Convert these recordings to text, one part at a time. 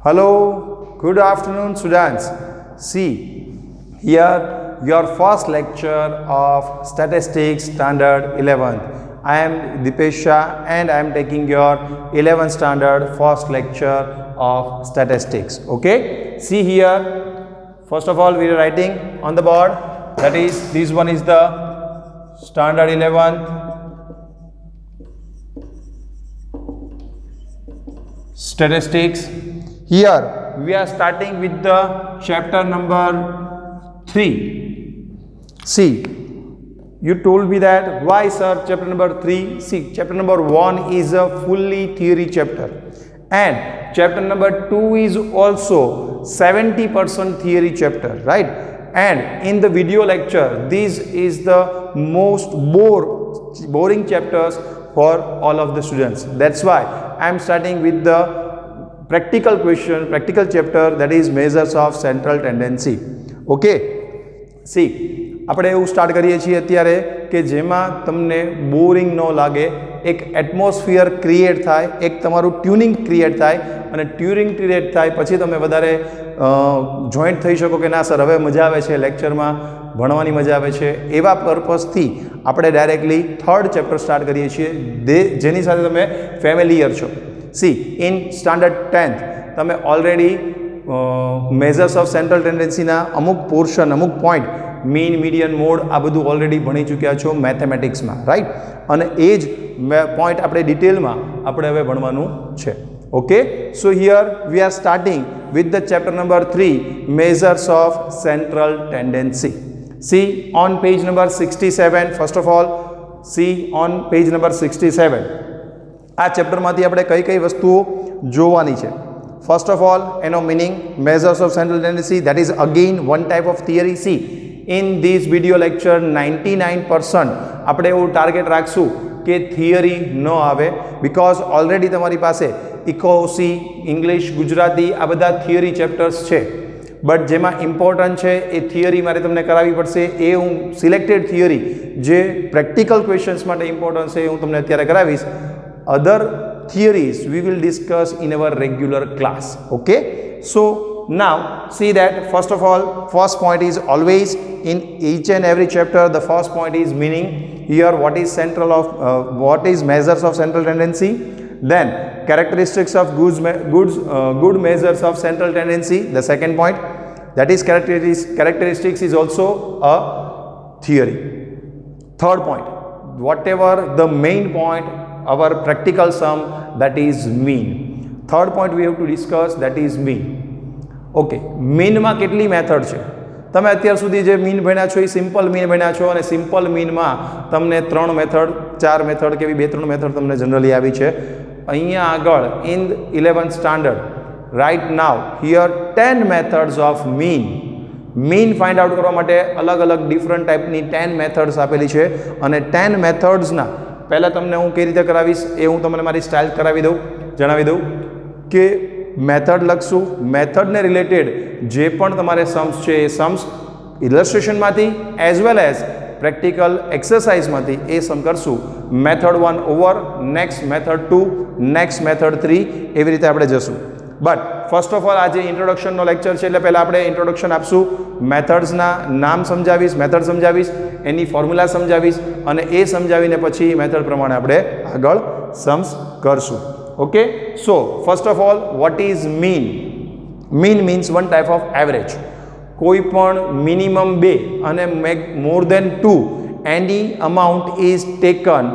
Hello, good afternoon, students. See, here your first lecture of Statistics Standard 11th. I am Dipesh Shah and I am taking your 11th standard first lecture of statistics. Okay, see here. First of all, we are writing on the board. That is, this one is the Standard 11th Statistics. Here we are starting with the chapter number 3. See, you told me that why sir chapter number 3? See, chapter number 1 is a fully theory chapter and chapter number 2 is also 70% theory chapter, right? And in the video lecture, this is the most boring chapters for all of the students. That's why I am starting with the practical question, practical chapter, that is measures of central tendency. Okay, see, આપણે એવું start કરીએ છીએ અત્યારે કે જેમાં તમને boring ન લાગે, એક એટમોસ્ફિયર ક્રિએટ થાય, એક તમારું ટ્યુનિંગ ક્રિએટ થાય અને ટ્યુનિંગ ક્રિએટ થાય પછી તમે વધારે જોઈન્ટ થઈ શકો કે ના સર હવે મજા આવે છે લેક્ચરમાં ભણવાની મજા આવે છે, એવા પર્પઝથી આપણે ડાયરેક્ટલી થર્ડ ચેપ્ટર સ્ટાર્ટ કરીએ છીએ જેની સાથે તમે ફેમિલિયર છો. See, in standard 10th તમે ઓલરેડી મેઝર્સ ઓફ સેન્ટ્રલ ટેન્ડન્સીના અમુક પોર્શન, અમુક પોઈન્ટ, મીન, મીડિયન, મોડ, આ બધું ઓલરેડી ભણી ચૂક્યા છો મેથેમેટિક્સમાં, રાઈટ? અને એ જ પોઈન્ટ આપણે ડિટેલમાં આપણે હવે ભણવાનું છે. Okay, so here we are starting with the chapter number 3, measures of central tendency. See on page number 67, first of all, see on page number 67. આ ચેપ્ટરમાંથી આપણે કઈ કઈ વસ્તુઓ જોવાની છે? ફર્સ્ટ ઓફ ઓલ, એનો meaning, measures of central tendency, that is again one type of theory. C, in this video lecture 99% આપણે એવું ટાર્ગેટ રાખશું કે થિયરી ન આવે, બિકોઝ ઓલરેડી તમારી પાસે ઇકોસી, ઇંગ્લિશ, ગુજરાતી આ બધા થિયરી ચેપ્ટર્સ છે, બટ જેમાં ઇમ્પોર્ટન્ટ છે એ થિયરી મારે તમને કરાવવી પડશે. એ હું સિલેક્ટેડ થિયરી જે પ્રેક્ટિકલ ક્વેશ્ચન્સ માટે ઇમ્પોર્ટન્ટ છે એ હું તમને અત્યારે કરાવીશ. Other theories we will discuss in our regular class. Okay, so now see that first of all, first point is always in each and every chapter the first point is meaning. Here what is what is measures of central tendency, then characteristics of good measures of central tendency, the second point, that is characteristics is also a theory. Third point, whatever the main point, our practical sum, that is mean. Third point we have to discuss, that is mean. Okay, mean માં કેટલી method છે? તમે અત્યાર સુધી જે mean ભણ્યા છો એ simple mean ભણ્યા છો અને સિમ્પલ મીનમાં તમને 3 મેથડ, 4 મેથડ કે 2-3 મેથડ તમને જનરલી આવી છે. અહીંયા આગળ in 11th standard right now here 10 methods of mean. Mean find out કરવા માટે અલગ અલગ ડિફરન્ટ ટાઈપની 10 મેથડ્સ આપેલી છે અને 10 મેથડ્સના પહેલાં તમને હું કઈ રીતે કરાવીશ એ હું તમને મારી સ્ટાઇલ જણાવી દઉં કે મેથડ લખશું, મેથડને રિલેટેડ જે પણ તમારે સમ્સ છે એ સમ્સ ઇલસ્ટ્રેશનમાંથી એઝ વેલ એઝ પ્રેક્ટિકલ એક્સરસાઇઝમાંથી એ સમ કરશું. Method 1 over, next method 2, next method 3, એવી રીતે આપણે જશું. બટ ફર્સ્ટ ઓફ ઓલ આજે ઇન્ટ્રોડક્શનનો લેક્ચર છે એટલે પહેલાં આપણે ઇન્ટ્રોડક્શન આપશું, મેથડ્સના નામ સમજાવીશ, મેથડ સમજાવીશ, એની ફોર્મ્યુલા સમજાવીશ અને એ સમજાવીને પછી મેથડ પ્રમાણે આપણે આગળ સમ્સ કરશું. Okay, so first of all, what is mean? Mean means one type of average. કોઈ પણ મિનિમમ 2 અને more than 2 any amount is taken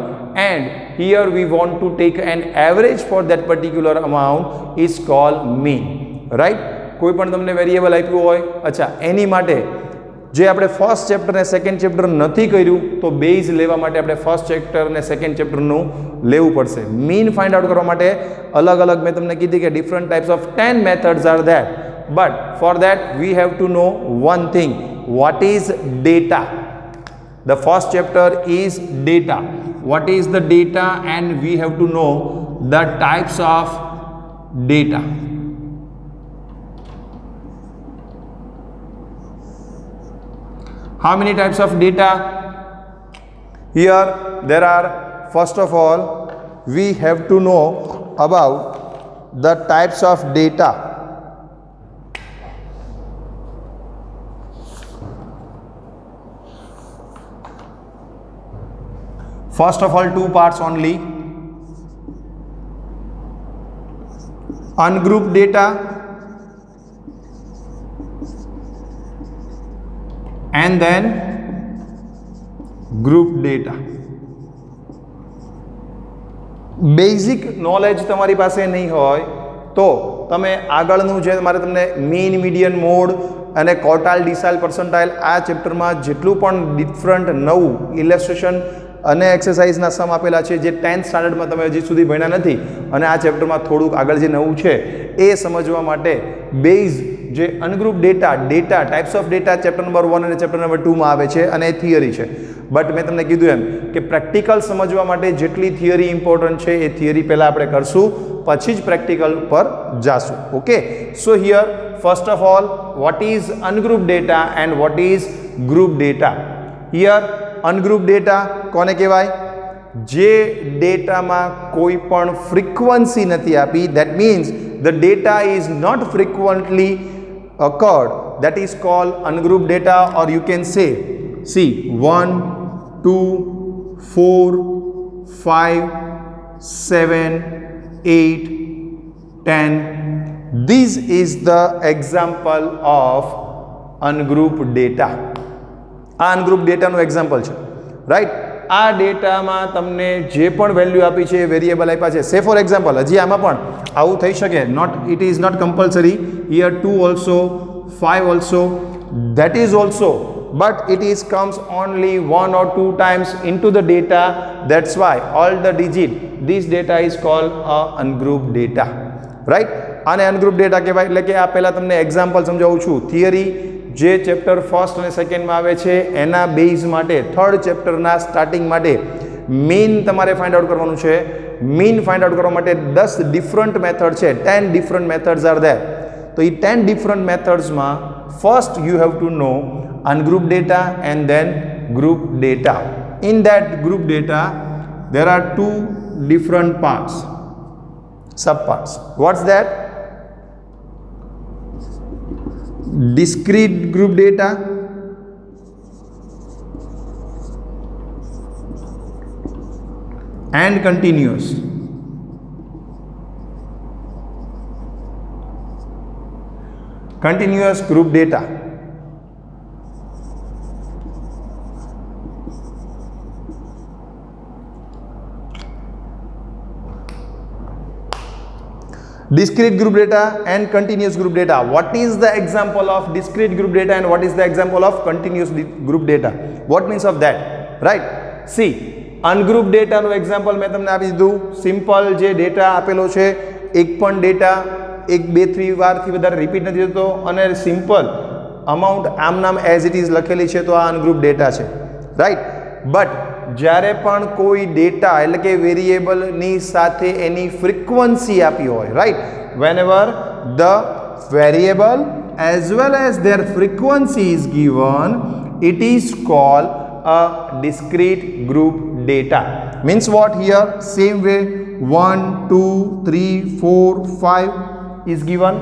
and here we want to take an average for that particular amount is called mean, right? કોઈ પણ તમને variable આપ્યું હોય, અચ્છા એની માટે જે આપણે ફર્સ્ટ ચેપ્ટર ને સેકન્ડ ચેપ્ટર નથી કર્યું તો બેઝ લેવા માટે આપણે ફર્સ્ટ ચેપ્ટર અને સેકન્ડ ચેપ્ટરનું લેવું પડશે. મીન ફાઇન્ડ આઉટ કરવા માટે અલગ અલગ મેં તમને કીધી કે different types of 10 methods are that, but for that we have to know one thing, what is data. The first chapter is data. What is the data? And we have to know the types of data. How many types of data? Here there are, first of all, we have to know about the types of data. First of all, two parts only. Ungrouped data and then grouped data. Basic knowledge તમારી પાસે નહીં હોય તો તમે આગળનું જે મારે તમને મીન મીડિયન મોડ અને ક્વાર્ટાઇલ ડિસાઇલ પર્સન્ટાઇલ આ ચેપ્ટરમાં જેટલું પણ ડિફરન્ટ નવું ઇલેસ્ટ્રેશન અને એક્સરસાઇઝના સમ આપેલા છે જે 10th સ્ટાન્ડર્ડમાં તમે હજી સુધી ભણ્યા નથી અને આ ચેપ્ટરમાં થોડુંક આગળ જે નવું છે એ સમજવા માટે બેઝ જે ungroup data types of data chapter number 1 અને ચેપ્ટર નંબર 2 માં આવે છે અને એ થિયરી છે. બટ મેં તમને કીધું એમ કે પ્રેક્ટિકલ સમજવા માટે જેટલી થિયરી ઇમ્પોર્ટન્ટ છે એ થિયરી પહેલાં આપણે કરશું, પછી જ પ્રેક્ટિકલ પર જાશું. Okay, so here first of all what is ungroup data and what is group data. Here ungroup data કોને કહેવાય? જે ડેટામાં કોઈ પણ ફ્રીક્વન્સી નથી આપી, that means the data is not frequently occurred, that is called ungrouped data, or you can say, see 1 2 4 5 7 8 10. This is the example of ungrouped data. આ ungrouped data નું એક્ઝામ્પલ છે, રાઈટ. આ ડેટામાં તમને જે પણ વેલ્યુ આપી છે વેરિયેબલ આપ્યા છે. સે ફોર એક્ઝામ્પલ હજી આમાં પણ આવું થઈ શકે, not it is not compulsory. Here 2 also, 5 also, that is also, but it is comes only 1 or 2 times into the data. That's why all the digit this data is called a ungrouped data, right. આને ungrouped data કહેવાય. એટલે કે આ પહેલા તમને example સમજાવું છું. Theory જે ચેપ્ટર ફર્સ્ટ અને સેકન્ડમાં આવે છે એના બેઝ માટે થર્ડ ચેપ્ટરના સ્ટાર્ટિંગ માટે મીન તમારે ફાઇન્ડ આઉટ કરવાનું છે. મીન ફાઇન્ડ આઉટ કરવા માટે 10 ડિફરન્ટ મેથડ છે, 10 ડિફરન્ટ મેથડ્સ આર ધેર. તો એ 10 ડિફરન્ટ મેથડ્સમાં first you have to know ungroup data and then group data. In that group data there are 2 different parts, sub parts. What's that? Discrete group data and continuous. Continuous group data. Discrete group data and continuous group data. What is the example of discrete group data and what is the example of continuous group data? What means of that? Right? See, ungrouped data નું example મેં તમને આપી દીધું. Simple જે data આપેલો છે એક પણ ડેટા 1 2 3 વારથી વધારે રિપીટ નથી થતો અને સિમ્પલ અમાઉન્ટ આમ નામ એઝ ઇટ ઇઝ લખેલી છે તો આ અનગ્રુપ ડેટા છે, રાઈટ. બટ જ્યારે પણ કોઈ ડેટા એટલે કે વેરિયેબલની સાથે એની ફ્રીક્વન્સી આપી હોય, right, whenever the variable as well as their frequency is given, it is called a discrete group data. Means what? Here same way 1 2 3 4 5 is given.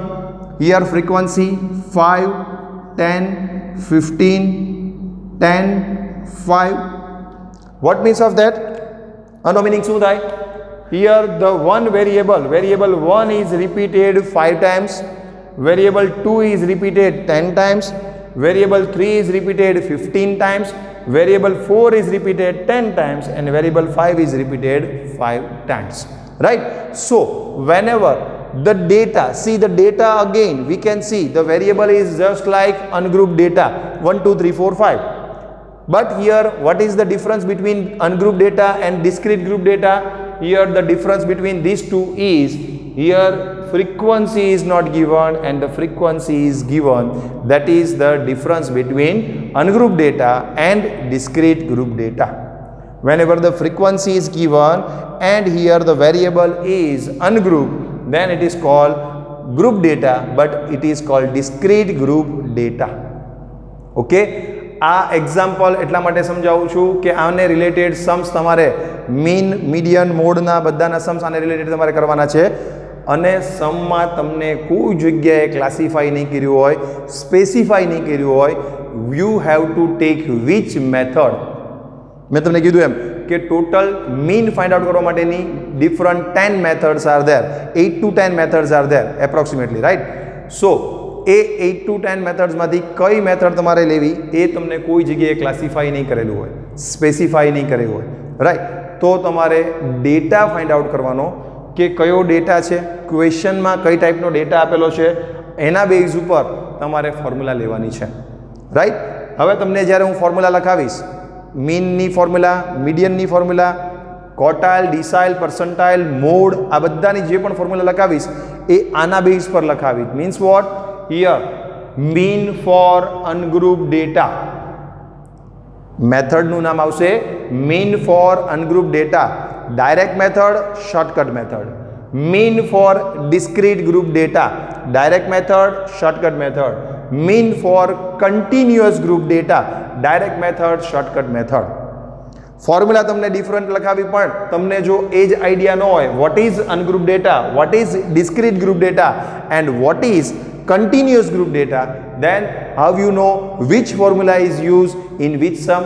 Here frequency 5 10 15 10 5. What means of that? આનો meaning શું થાય? Here the one variable 1 is repeated 5 times, variable 2 is repeated 10 times, variable 3 is repeated 15 times, variable 4 is repeated 10 times and variable 5 is repeated 5 times, right. So whenever the data, see the data again we can see the variable is just like ungrouped data 1 2 3 4 5. But here what is the difference between ungrouped data and discrete group data? Here the difference between these two is, here frequency is not given and the frequency is given. That is the difference between ungrouped data and discrete group data. Whenever the frequency is given and here the variable is ungrouped, then it is called group data, but it is called discrete group data. Okay. આ example એટલા માટે સમજાવું છું કે આને related sums તમારે mean median મોડના બધાના sums આને રિલેટેડ તમારે કરવાના છે અને સમમાં તમને કોઈ જગ્યાએ ક્લાસિફાઈ નહીં કર્યું હોય, સ્પેસિફાઈ નહીં કર્યું હોય, you have to take which method. મેં તમને કીધું એમ કે ટોટલ મીન ફાઇન્ડ આઉટ કરવા માટેની different 10 methods are there, 8 to 10 methods are there approximately, right. So A 8 to 10 મેથડ્સમાંથી કઈ મેથડ તમારે લેવી એ તમને કોઈ જગ્યાએ ક્લાસિફાઈ નહીં કરેલું હોય, સ્પેસિફાઈ નહીં કરેલું હોય, રાઈટ. તો તમારે ડેટા ફાઇન્ડ આઉટ કરવાનો કે કયો ડેટા છે, ક્વેશ્ચનમાં કઈ ટાઈપનો ડેટા આપેલો છે, એના બેઝ ઉપર તમારે ફોર્મ્યુલા લેવાની છે, રાઈટ. હવે તમને જ્યારે હું ફોર્મ્યુલા લખાવીશ, મીનની ફોર્મ્યુલા, મીડિયનની formula, quartile, decile, percentile, mode, આ બધાની જે પણ ફોર્મ્યુલા લખાવીશ એ આના બેઝ પર લખાવીશ. Means what? Here mean for ungroup data, મેથડનું નામ આવશે mean for ungroup data, direct method, shortcut method. Mean for discrete group data, direct method, shortcut method. Mean for continuous group data, direct method, shortcut method. Formula તમને different લખાવી પણ તમને જો એ જ આઈડિયા ન હોય what is ungroup data, what is discrete group data and what is continuous group data, then how you know which formula is used in which sum?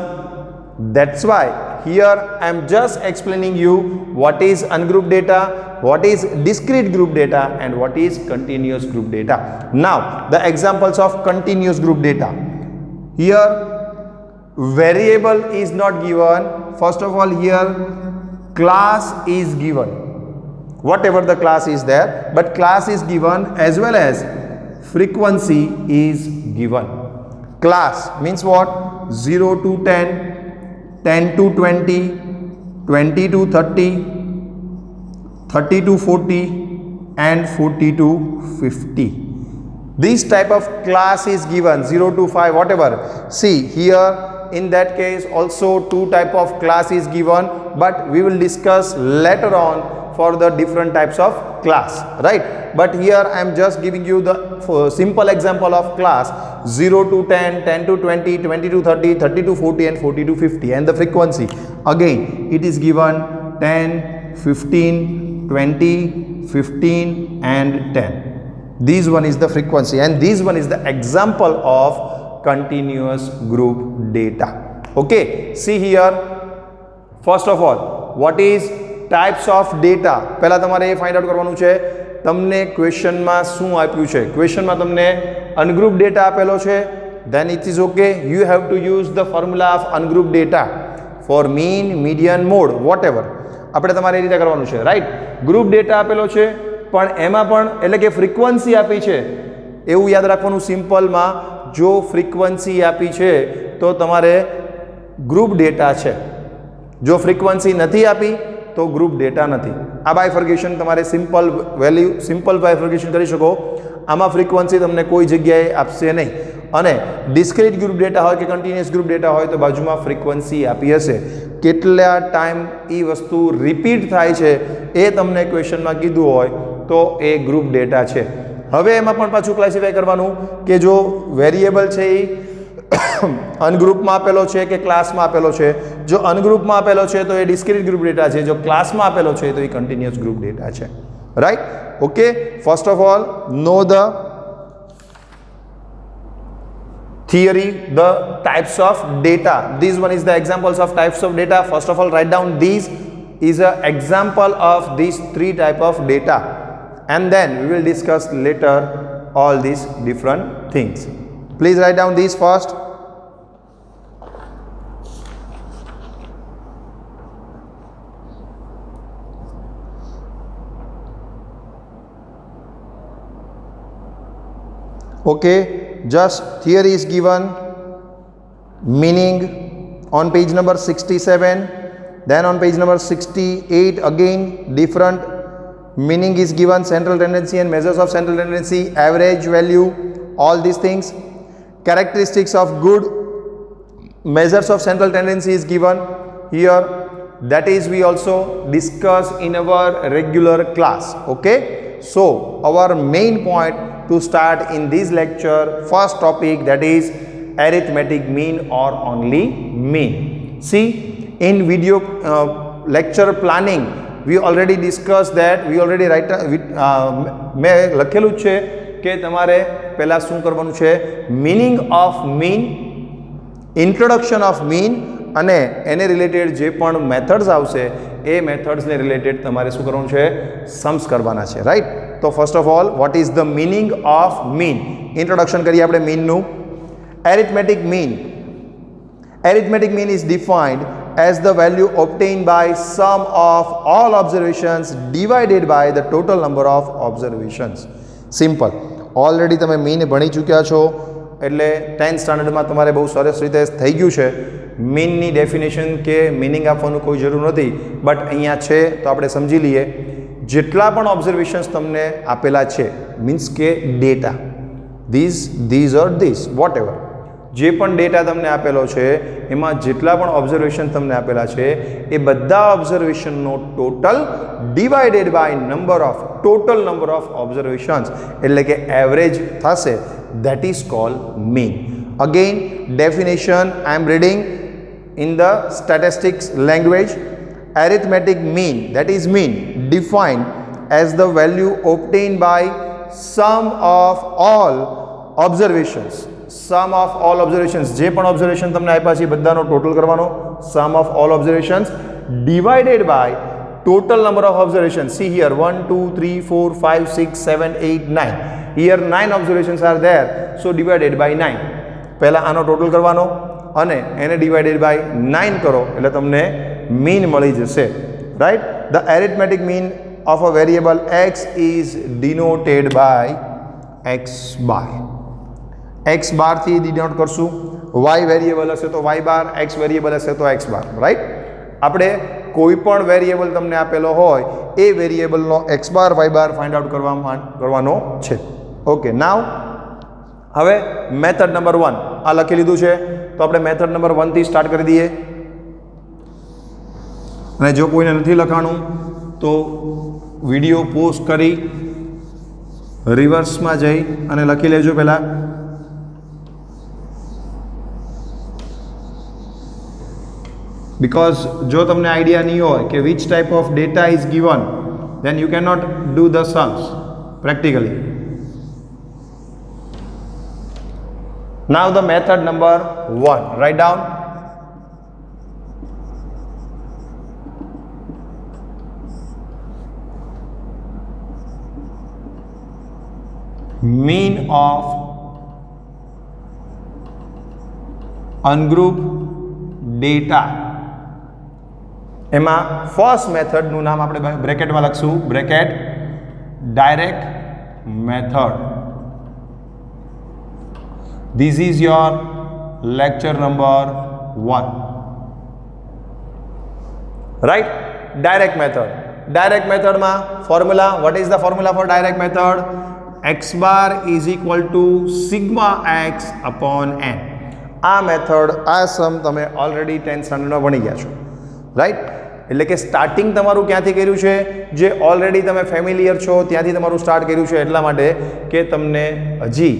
That's why here I am just explaining you what is ungroup data, what is discrete group data and what is continuous group data. Now the examples of continuous group data. Here variable is not given. First of all, here class is given, whatever the class is there, but class is given as well as frequency is given. Class means what? 0 to 10, 10 to 20, 20 to 30, 30 to 40 and 40 to 50. This type of class is given, 0 to 5, whatever. See here in that case also two type of class is given, but we will discuss later on for the different types of class, right? But here I am just giving you the simple example of class 0 to 10, 10 to 20, 20 to 30, 30 to 40 and 40 to 50. And the frequency again it is given 10, 15, 20, 15 and 10. This one is the frequency and this one is the example of continuous group data. Okay, see here, first of all what is types of data. પહેલા તમારે એ find out કરવાનું છે તમને ક્વેશ્ચનમાં શું આપ્યું છે. ક્વેશ્ચનમાં તમને ungroup data આપેલો છે, then it is okay, you have to use the formula of ungroup data for mean, median, mode, whatever. આપણે તમારે એ રીતે કરવાનું છે, રાઈટ. ગ્રુપ ડેટા આપેલો છે પણ એમાં પણ એટલે કે ફ્રીક્વન્સી આપી છે એવું યાદ રાખવાનું. સિમ્પલમાં જો ફ્રીક્વન્સી આપી છે તો તમારે ગ્રુપ ડેટા છે, જો ફ્રીક્વન્સી નથી આપી તો ગ્રુપ ડેટા નથી. આ બાયફર્ગેશન તમારે સિમ્પલ વેલ્યુ, સિમ્પલ બાયફર્ગેશન કરી શકો. આમાં ફ્રીક્વન્સી તમને કોઈ જગ્યાએ આપશે નહીં અને ડિસ્ક્રીટ ગ્રુપ ડેટા હોય કે કન્ટિન્યુઅસ ગ્રુપ ડેટા હોય તો બાજુમાં ફ્રીક્વન્સી આપી હશે. કેટલા ટાઈમ એ વસ્તુ રિપીટ થાય છે એ તમને ક્વેશ્ચનમાં કીધું હોય તો એ ગ્રુપ ડેટા છે. હવે એમાં પણ પાછું ક્લાસિફાય કરવાનું કે જો વેરિયેબલ છે એ અનગ્રુપમાં આપેલો છે કે ક્લાસમાં આપેલો છે. જો અનગ્રુપમાં આપેલો છે તો એ ડિસ્ક્રીટ ગ્રુપ ડેટા છે, જો ક્લાસમાં આપેલો છે તો એ કન્ટિન્યુઅસ ગ્રુપ ડેટા છે, right. Okay, first of all know the theory, the types of data. This one is the examples of types of data. First of all, write down these is a example of these three type of data and then we will discuss later all these different things. Please write down these first. Okay, just theory is given, meaning on page number 67, then on page number 68 again different meaning is given, central tendency and measures of central tendency, average value, all these things. Characteristics of good measures of central tendency is given here, that is we also discuss in our regular class. Okay, so our main point to start in this lecture, first topic, that is arithmetic mean or only mean. See, in video lecture planning we already discussed that, we already write મેં લખેલું છે કે તમારે પહેલાં શું કરવાનું છે, meaning of mean, introduction of mean અને એને રિલેટેડ જે પણ મેથડ્સ આવશે એ મેથડ્સને રિલેટેડ તમારે શું કરવાનું છે, सम्स કરવાના છે, રાઈટ. તો first of all what is the meaning of mean, introduction કરીએ આપણે મીનનું. Arithmetic mean, arithmetic mean is defined as the value obtained by sum of all observations divided by the total number of observations. Simple. Already તમે mean ભણી ચૂક્યા છો એટલે 10th સ્ટાન્ડર્ડમાં તમારે બહુ સરસ રીતે થઈ ગયું છે. મીનની ડેફિનેશન કે મિનિંગ આપવાનું કોઈ જરૂર નથી, બટ અહીંયા છે તો આપણે સમજી લઈએ. જેટલા પણ ઓબ્ઝર્વેશન્સ તમને આપેલા છે, મીન્સ કે data, these or this whatever, જે પણ ડેટા તમને આપેલો છે એમાં જેટલા પણ ઓબ્ઝર્વેશન તમને આપેલા છે એ બધા ઓબ્ઝર્વેશનનો total divided by total number of observations એટલે કે એવરેજ થશે. That is called mean. Again definition I am reading in the statistics language. Arithmetic mean, that is mean defined as the value obtained by sum of all observations. Sum of all observations, જે પણ observation તમને આપ્યા છે એ બધાનો total કરવાનો, sum of all observations divided by total number of observations. See here 1 2 3 4 5 6 7 8 9, here 9 observations are there, so divided by 9. પહેલાં આનો total કરવાનો અને એને ડિવાઇડેડ બાય 9 કરો એટલે તમને મીન મળી જશે, right. The arithmetic mean of a variable X is denoted by X bar. X bar थी डिनोट करशू. वाय वेरिएबल हशे तो वाय बार, एक्स वेरिएबल हशे तो एक्स बार, राइट. आपणे कोईपण वेरिएबल तमने आपेलो होय ए वेरिएबलनो एक्स बार वाय बार फाइंड आउट करवानो छे. ओके, नाउ हवे मेथड नंबर 1 आ लखी लीधुं छे तो आपणे मेथड नंबर 1 थी स्टार्ट करी दीए. अने जो कोईने नथी लखाणुं तो विडियो पॉज करी रिवर्स में जई अने लखी लेजो. पहेला बिकॉज जो तमने आइडिया नहीं हो कि which type of data is given, then you can not do the sums practically. Now the method number 1, write down. Mean of ungrouped data. એમાં ફર્સ્ટ મેથડનું નામ આપણે બ્રેકેટમાં લખશું, bracket direct method. This is your lecture number 1, right. Direct method. Direct મેથડમાં formula, what is the formula for direct method? x bar is equal to sigma X upon n. આ method, આ sum તમે already 10th સ્ટાન્ડર્ડમાં ભણી ગયા છો, right. એટલે કે starting તમારું ક્યાંથી કર્યું છે, જે ઓલરેડી તમે ફેમિલિયર છો ત્યાંથી તમારું સ્ટાર્ટ કર્યું છે, એટલા માટે કે તમને હજી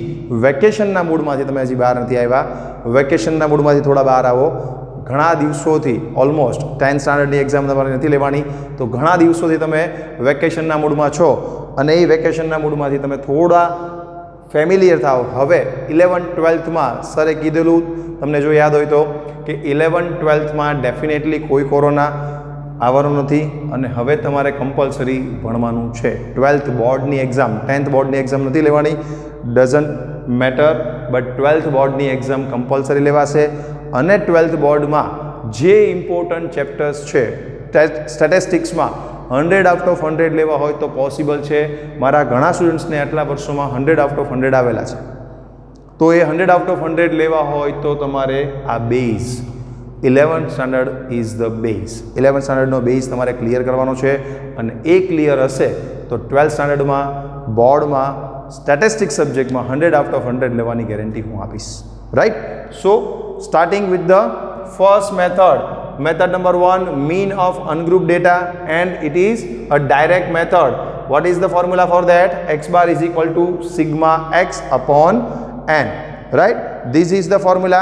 વેકેશનના મૂડમાંથી તમે હજી બહાર નથી આવ્યા. વેકેશનના મૂડમાંથી થોડા બહાર આવો. ઘણા દિવસોથી ઓલમોસ્ટ 10th સ્ટાન્ડર્ડની એક્ઝામ તમારે નથી લેવાની, તો ઘણા દિવસોથી તમે વેકેશનના મૂડમાં છો અને એ વેકેશનના મૂડમાંથી તમે થોડા ફેમિલિયર થાવ. હવે 11th-12thમાં સરે કીધેલું તમને જો યાદ હોય તો કે 11th-12thમાં ડેફિનેટલી કોઈ કોરોના આવવાનું નથી અને હવે તમારે કમ્પલસરી ભણવાનું છે. 12th બોર્ડની એક્ઝામ, 10th બોર્ડની એક્ઝામ નથી લેવાની, ડઝન્ટ મેટર, બટ 12th બોર્ડની એક્ઝામ કમ્પલસરી લેવાશે. અને 12th બોર્ડમાં જે ઇમ્પોર્ટન્ટ ચેપ્ટર્સ છે સ્ટેટિસ્ટિક્સમાં 100 આઉટ ઓફ 100 લેવા હોય તો પોસિબલ છે. મારા ઘણા સ્ટુડન્ટ્સને આટલા વર્ષોમાં 100 આઉટ ઓફ 100 આવેલા છે. તો એ 100 આઉટ ઓફ 100 લેવા હોય તો તમારે આ base 11th standard is the base. 11th સ્ટાન્ડર્ડનો બેઝ તમારે ક્લિયર કરવાનો છે અને એ ક્લિયર હશે તો 12th સ્ટાન્ડર્ડમાં બોર્ડમાં સ્ટેટિસ્ટિક્સ સબ્જેક્ટમાં 100 આઉટ ઓફ 100 લેવાની ગેરંટી હું આપીશ, right. So starting with the first method, method number 1, mean of ungrouped data, and it is a direct method. What is the formula for that? X bar is equal to sigma x upon n, right? This is the formula,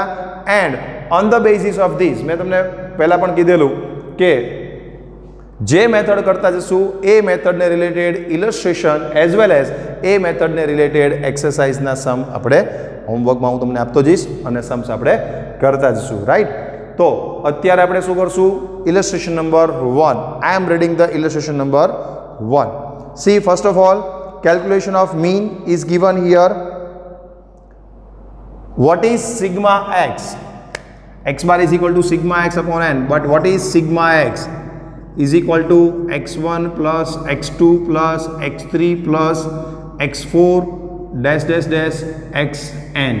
and on the basis of this મેં તમને પહેલા પણ કીધેલું કે જે method કરતા જશું એ મેથડને related illustration as well as એ મેથડને રિલેટેડ એક્સરસાઇઝના સમ આપણે હોમવર્કમાં હું તમને આપતો જઈશ અને सम्स આપણે કરતા જશું, રાઈટ. તો અત્યારે આપણે શું કરશું? Illustration number 1. I am reading the illustration number 1. See, first of all, calculation of mean is given here. What is sigma x? X bar is equal to sigma x upon n. But what is sigma x? Is equal to x1 plus x2 plus x3 plus x4 dash dash dash xn.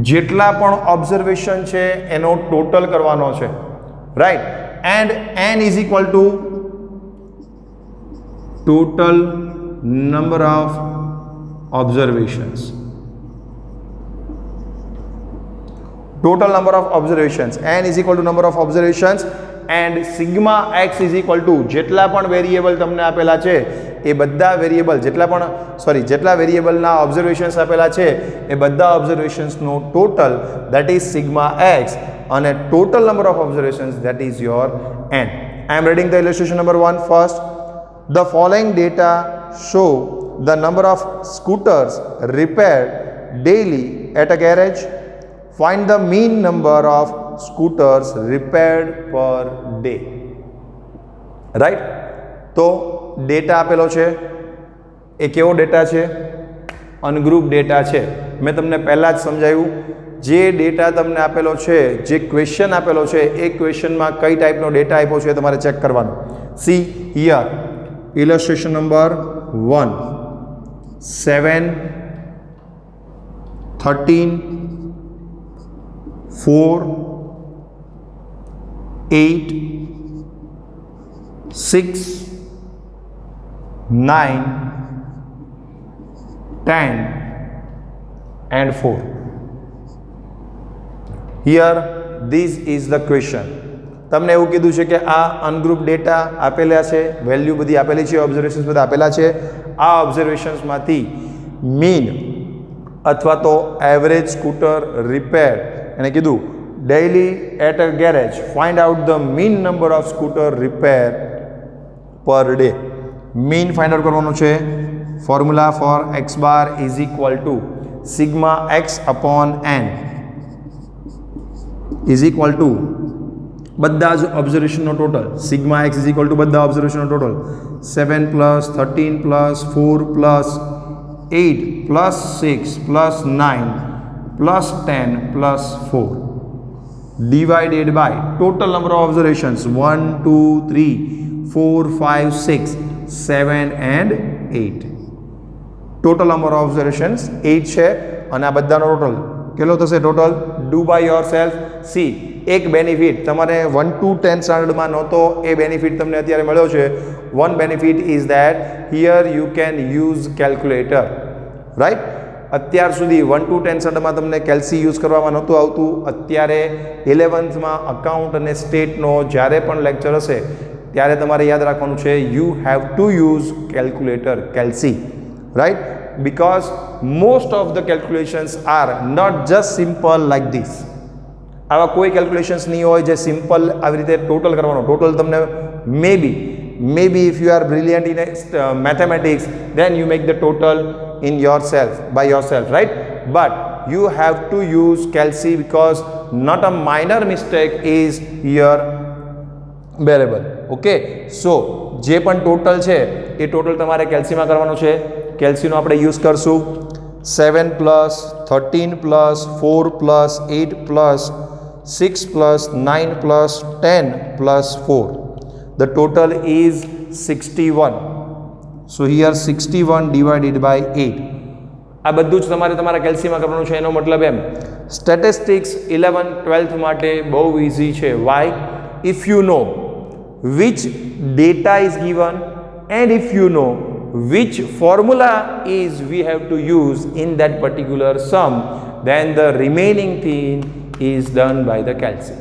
જેટલા પણ observation છે એનો total કરવાનો છે, right? And n is equal to total number of observations. Total number of observations. N is equal to number of observations and sigma x is equal to જેટલા પણ variable તમને આપેલા છે એ બધા વેરિયેબલ જેટલા વેરિયેબલના ઓબ્ઝર્વેશન્સ આપેલા છે એ બધા ઓબ્ઝર્વેશન્સનો total that is sigma X અને total number of observations that is your N. I am reading the illustration number 1 first. The following data show the number of scooters repaired daily at a garage. Find the mean number of scooters repaired per day. Right? તો data આપેલો છે એ કેવો data છે? Ungroup data છે. મેં તમને પહેલાં જ સમજાવ્યું, જે ડેટા તમને આપેલો છે, જે ક્વેશ્ચન આપેલો છે એ ક્વેશ્ચનમાં કઈ ટાઈપનો ડેટા આપ્યો છે તમારે ચેક કરવાનું. C here illustration number 1, 7, 13, 4, 8, 6, 9, 10 and 4. Here this is the question. તમને એવું કીધું છે કે આ અનગ્રુપ ડેટા આપેલા છે, વેલ્યુ બધી આપેલી છે, ઓબ્ઝર્વેશન્સ બધા આપેલા છે. આ ઓબ્ઝર્વેશન્સમાંથી મીન અથવા તો એવરેજ સ્કૂટર રિપેર એને કીધું daily at a garage. Find out the mean number of scooter repair per day. Mean find out કરવાનો છે. Formula for X bar is equal to sigma X upon N is equal to બધા જ ઓબ્ઝર્વેશનનો total. Sigma X is equal to બધા ઓબ્ઝર્વેશનનો total 7 plus 13 plus 4 plus 8 plus 6 plus 9 plus 10 plus 4 divided by total number of observations 1 2 3 4 5 6 7 and 8. Total number of observations 8 છે અને આ બધાનો total કેટલો થશે? Total do by yourself. See, એક benefit તમારે 1 to 10 સ્ટાન્ડર્ડમાં નહોતો, એ બેનિફિટ તમને અત્યારે મળ્યો છે. One benefit is that here you can use calculator, right? અત્યાર સુધી 1 to 10 સ્ટાન્ડર્ડમાં તમને કેલ્સી યુઝ કરવામાં નહોતું આવતું. અત્યારે 11thમાં અકાઉન્ટ અને સ્ટેટનો જ્યારે પણ લેક્ચર હશે ત્યારે તમારે યાદ રાખવાનું છે you have to use calculator, calci, right? Because most of the calculations are not just simple like this. આવા કોઈ કેલ્ક્યુલેશન્સ નહીં હોય જે સિમ્પલ આવી રીતે ટોટલ કરવાનો. ટોટલ તમને maybe if you are brilliant in mathematics, then you make the total in yourself, by yourself, right? But you have to use calci because not a minor mistake is here bearable. Okay, so જે પણ total છે એ total તમારે કેલ્સીમાં કરવાનો છે. કેલ્સીનો આપણે use કરશું 7 plus 13 plus 4 plus 8 plus 6 plus 9 plus 10 plus 4. The total is 61. So here 61 divided by 8. આ બધું જ તમારા કેલ્સીમાં કરવાનું છે. એનો મતલબ એમ સ્ટેટિસ્ટિક્સ 11 12th માટે બહુ ઇઝી છે. Why? If you know which data is given and if you know which formula is we have to use in that particular sum, then the remaining thing is done by the calci.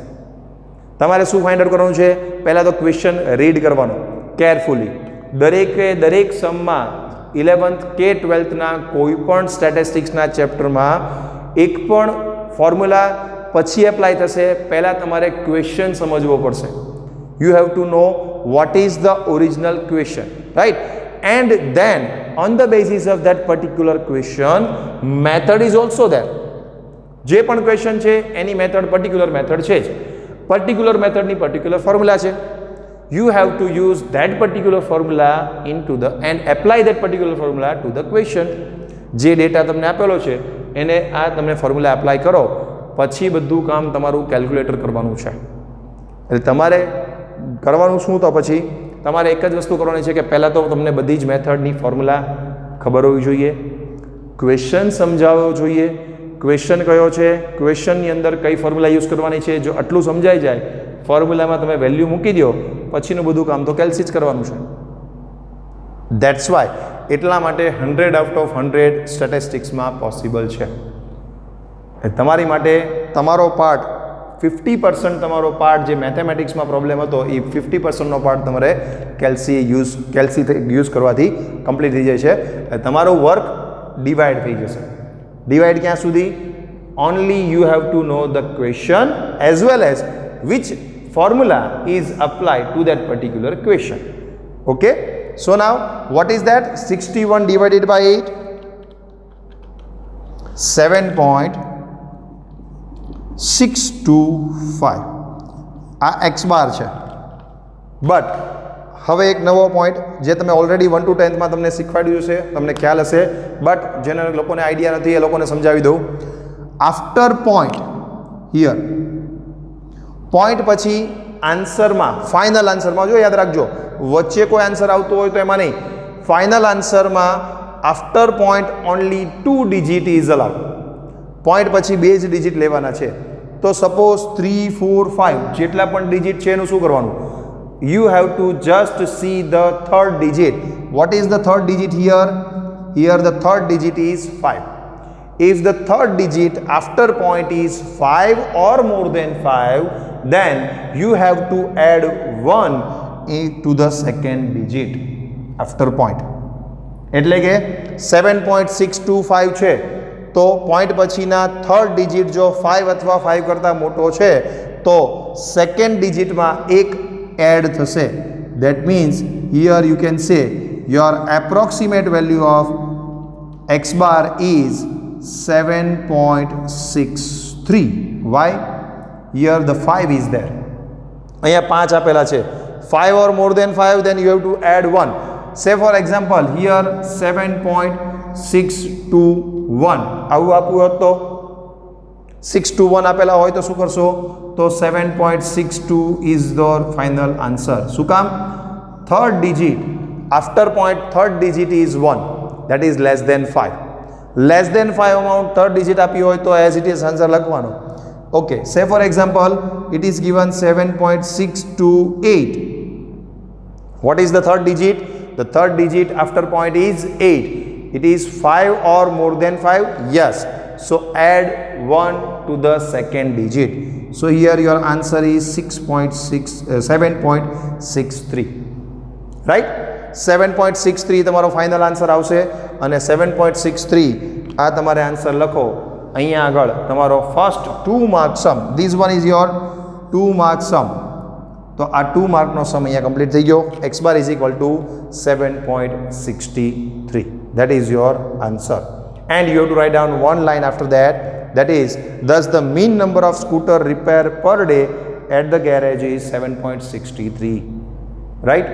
તમારે શું find out કરવાનું છે? પહેલાં તો question read કરવાનો carefully. દરેક સમમાં 11th કે 12thના કોઈ પણ સ્ટેટિસ્ટિક્સના ચેપ્ટરમાં એક પણ ફોર્મ્યુલા પછી એપ્લાય થશે. પહેલાં તમારે ક્વેશ્ચન સમજવો પડશે. You have to know what is the original question, right? And then on the basis of that particular question, method is also there. જે પણ ક્વેશ્ચન છે એની મેથડ પર્ટિક્યુલર મેથડ છે જ. પર્ટિક્યુલર મેથડની પર્ટિક્યુલર ફોર્મ્યુલા છે. You have to use that particular formula in to the and apply that particular formula to the question. જે data તમને આપેલો છે એને આ તમને ફોર્મ્યુલા એપ્લાય કરો, પછી બધું કામ તમારું કેલ્ક્યુલેટર કરવાનું છે. એટલે તમારે કરવાનું શું, તો પછી તમારે એક જ વસ્તુ કરવાની છે કે પહેલાં તો તમને બધી જ મેથડની ફોર્મ્યુલા ખબર હોવી જોઈએ, ક્વેશ્ચન સમજાવવો જોઈએ, ક્વેશ્ચન કયો છે, ક્વેશ્ચનની અંદર કઈ ફોર્મ્યુલા યુઝ કરવાની છે. જો આટલું સમજાઈ જાય, ફોર્મ્યુલામાં તમે વેલ્યુ મૂકી દો, પછીનું બધું કામ તો કેલ્સી જ કરવાનું છે. ધેટ્સ વાય, એટલા માટે 100 આઉટ ઓફ 100 સ્ટેટિસ્ટિક્સમાં પોસિબલ છે. તમારી માટે તમારો પાર્ટ 50% તમારો પાર્ટ જે મેથેમેટિક્સમાં પ્રોબ્લેમ હતો એ 50%નો પાર્ટ તમારે કેલ્સી યુઝ કરવાથી કમ્પ્લીટ થઈ જાય છે. તમારું વર્ક ડિવાઈડ થઈ જશે. ડિવાઈડ ક્યાં સુધી? Only you have to know the question as well as which formula is applied to that particular question. Okay, so now what is that? 61 divided by 8, 7.625 આ x બાર છે. બટ હવે એક નવો point જે તમે ઓલરેડી 1 to 10 માં તમને શીખવાડ્યું છે, તમને ખ્યાલ હશે, બટ જેને લોકોને આઈડિયા નથી એ લોકોને સમજાવી દઉં. આફ્ટર પોઈન્ટ હિયર, પોઈન્ટ પછી આન્સરમાં, ફાઇનલ આન્સરમાં, જો યાદ રાખજો વચ્ચે કોઈ આન્સર આવતો હોય તો એમાં નહીં, ફાઇનલ આન્સરમાં after point only 2 digit is allowed. Point પછી 2 જ ડિજિટ લેવાના છે. તો સપોઝ 3, 4, 5 જેટલા પણ ડિજિટ છે એનું શું કરવાનું? You have two just see the third digit. Vote is the third digit here? Here the third digit is 5. If the third digit after point is 5 or more than 5, then you have to add 1 to the second digit after point. એટલે કે 7.625 છે તો point પછીના third digit જો 5 અથવા 5 કરતાં મોટો છે તો સેકન્ડ ડિજિટમાં એક એડ થશે. That means here you can say your approximate value of x bar is 7.63. Why? Here the 5 is there. અહીંયા 5 આપેલા છે. 5 or more than 5, then you have to add 1. Say for example here 7.621 આવું આપ્યું હોત તો 621 આપેલા હોય તો શું કરશો? તો 7.62 is the final answer. શું કામ? Third digit after point third digit is 1, that is less than 5. Less than 5 amount third digit આપી હોય તો એઝ ઇટ ઇઝ આન્સર લખવાનો. Okay, say for example it is given 7.628. What is the third digit? The third digit after point is 8. It is 5 or more than 5? Yes. So add 1 to the second digit. So here your answer is 7.63. Right? 7.63 તમારો final answer આવશે અને 7.63 આ તમારે answer લખો. અહીંયા આગળ તમારો first 2 mark sum, this one is your 2 mark sum. તો આ 2 માર્કનો સમ અહીંયા કમ્પ્લીટ થઈ ગયો. x bar is equal two 7.63. That is your answer. And you have two write down one line after that, that is thus the mean number of scooter repair per day at the garage is 7.63. right?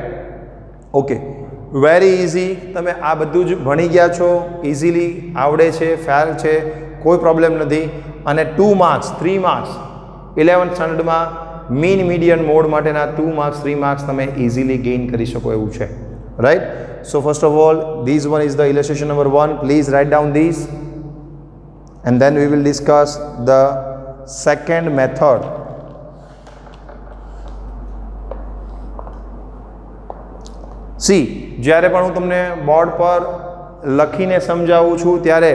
Okay, very easy. તમે આ બધું જ ભણી ગયા છો, easily આવડે છે, ફેર છે, કોઈ પ્રોબ્લેમ નથી. અને 2 માર્ક્સ 3 માર્ક્સ 11th સ્ટાન્ડર્ડમાં મીન મીડિયન મોડ માટેના 2 માર્ક્સ 3 માર્ક્સ તમે ઇઝીલી ગેઇન કરી શકો એવું છે. Right? So first of all this one is the illustration number 1. Please write down this and then we will discuss the second method. See, જ્યારે પણ હું તમને બોર્ડ પર લખીને સમજાવું છું ત્યારે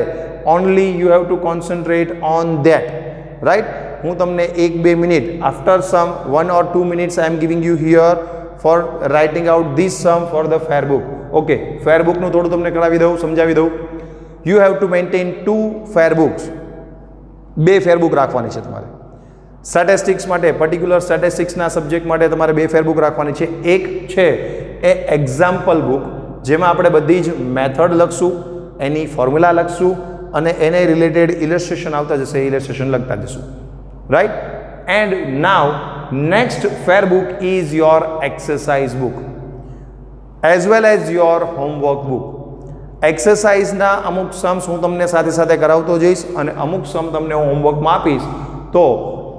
only you have to concentrate on that. Right? હું તમને 1-2 minute after some 1 or 2 minutes I am giving you here for writing out this sum for the fair book. Okay, fair બુકનું થોડું તમને કરાવી દઉં, સમજાવી દઉં. You have to maintain 2 fair books. 2 fair book રાખવાની છે તમારે. સ્ટેટિસ્ટિક્સ માટે, પર્ટિક્યુલર સ્ટેટિસ્ટિક્સના સબ્જેક્ટ માટે તમારે 2 ફેર બુક રાખવાની છે. એક છે એ એક્ઝામ્પલ બુક, જેમાં આપણે બધી જ મેથડ લખશું, એની ફોર્મ્યુલા લખશું અને એને રિલેટેડ ઇલસ્ટ્રેશન આવતા જશે, ઇલસ્ટ્રેશન લખતા જશું. Right? And now next fair book is your exercise book as well as your homework book. એક્સરસાઇઝના અમુક સમ્સ હું તમને સાથે સાથે કરાવતો જઈશ અને અમુક સમ તમને હું હોમવર્કમાં આપીશ. તો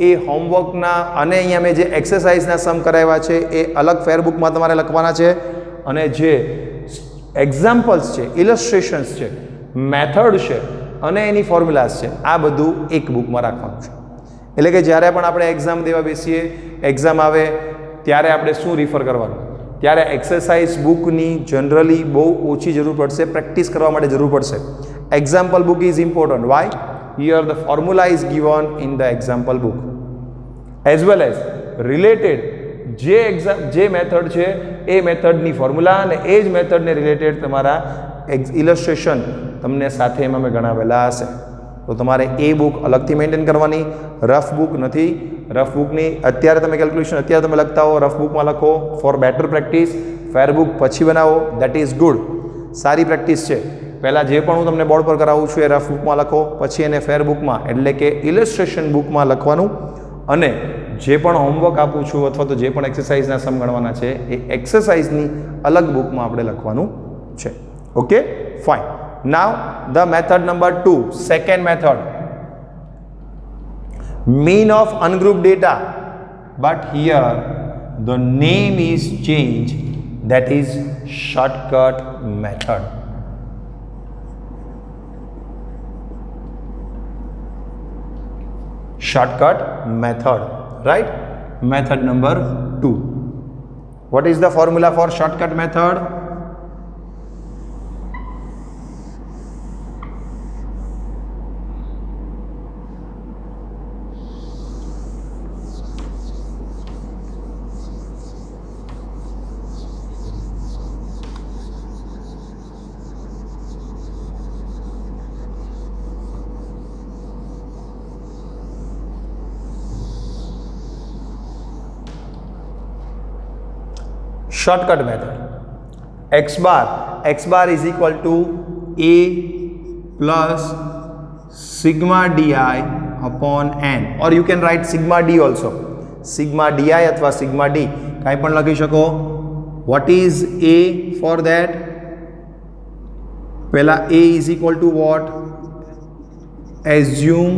એ હોમવર્કના અને અહીંયા મેં જે એક્સરસાઇઝના સમ કરાવ્યા છે એ અલગ ફેરબુકમાં તમારે લખવાના છે અને જે એક્ઝામ્પલ્સ છે, ઇલસ્ટ્રેશન્સ છે, મેથડ છે અને એની ફોર્મ્યુલાઝ છે આ બધું એક બુકમાં રાખવાનું છે. એટલે કે જ્યારે પણ આપણે એક્ઝામ દેવા બેસીએ, એક્ઝામ આવે ત્યારે આપણે શું રિફર કરવાનું, ત્યારે એક્સરસાઇઝ બુકની જનરલી બહુ ઓછી જરૂર પડશે, પ્રેક્ટિસ કરવા માટે જરૂર પડશે. Example book is important. Why? Here the formula is given in the example book as well as related જે મેથડ છે એ મેથડની ફોર્મ્યુલા અને એ જ મેથડને રિલેટેડ તમારા ઇલસ્ટ્રેશન તમને સાથે એમાં મેં ગણાવેલા હશે. તો તમારે એ બુક અલગથી મેન્ટેન કરવાની, રફ બુક નથી. રફ બુકની અત્યારે તમે કેલ્ક્યુલેશન અત્યારે તમે લખતા હો, રફ બુકમાં લખો for better practice. Fair book પછી બનાવો, દેટ ઇઝ ગુડ, સારી પ્રેક્ટિસ છે. પહેલાં જે પણ હું તમને બોર્ડ પર કરાવું છું એ રફ બુકમાં લખો, પછી એને ફેર બુકમાં એટલે કે ઇલસ્ટ્રેશન બુકમાં લખવાનું. અને જે પણ હોમવર્ક આપું છું અથવા તો જે પણ એક્સરસાઇઝના સમ ગણવાના છે એ એક્સરસાઇઝની અલગ બુકમાં આપણે લખવાનું છે. Okay, fine. Now the method number 2, second method, mean of ungrouped data, but here the name is changed, that is shortcut method. Shortcut method, right? Method number 2. What is the formula for shortcut method? Shortcut method. X bar is equal to A plus sigma di upon n, or you can write sigma d also. Sigma di अथवा sigma d काई पण लखी शको. What is A for that? पहला A is equal to what? Assume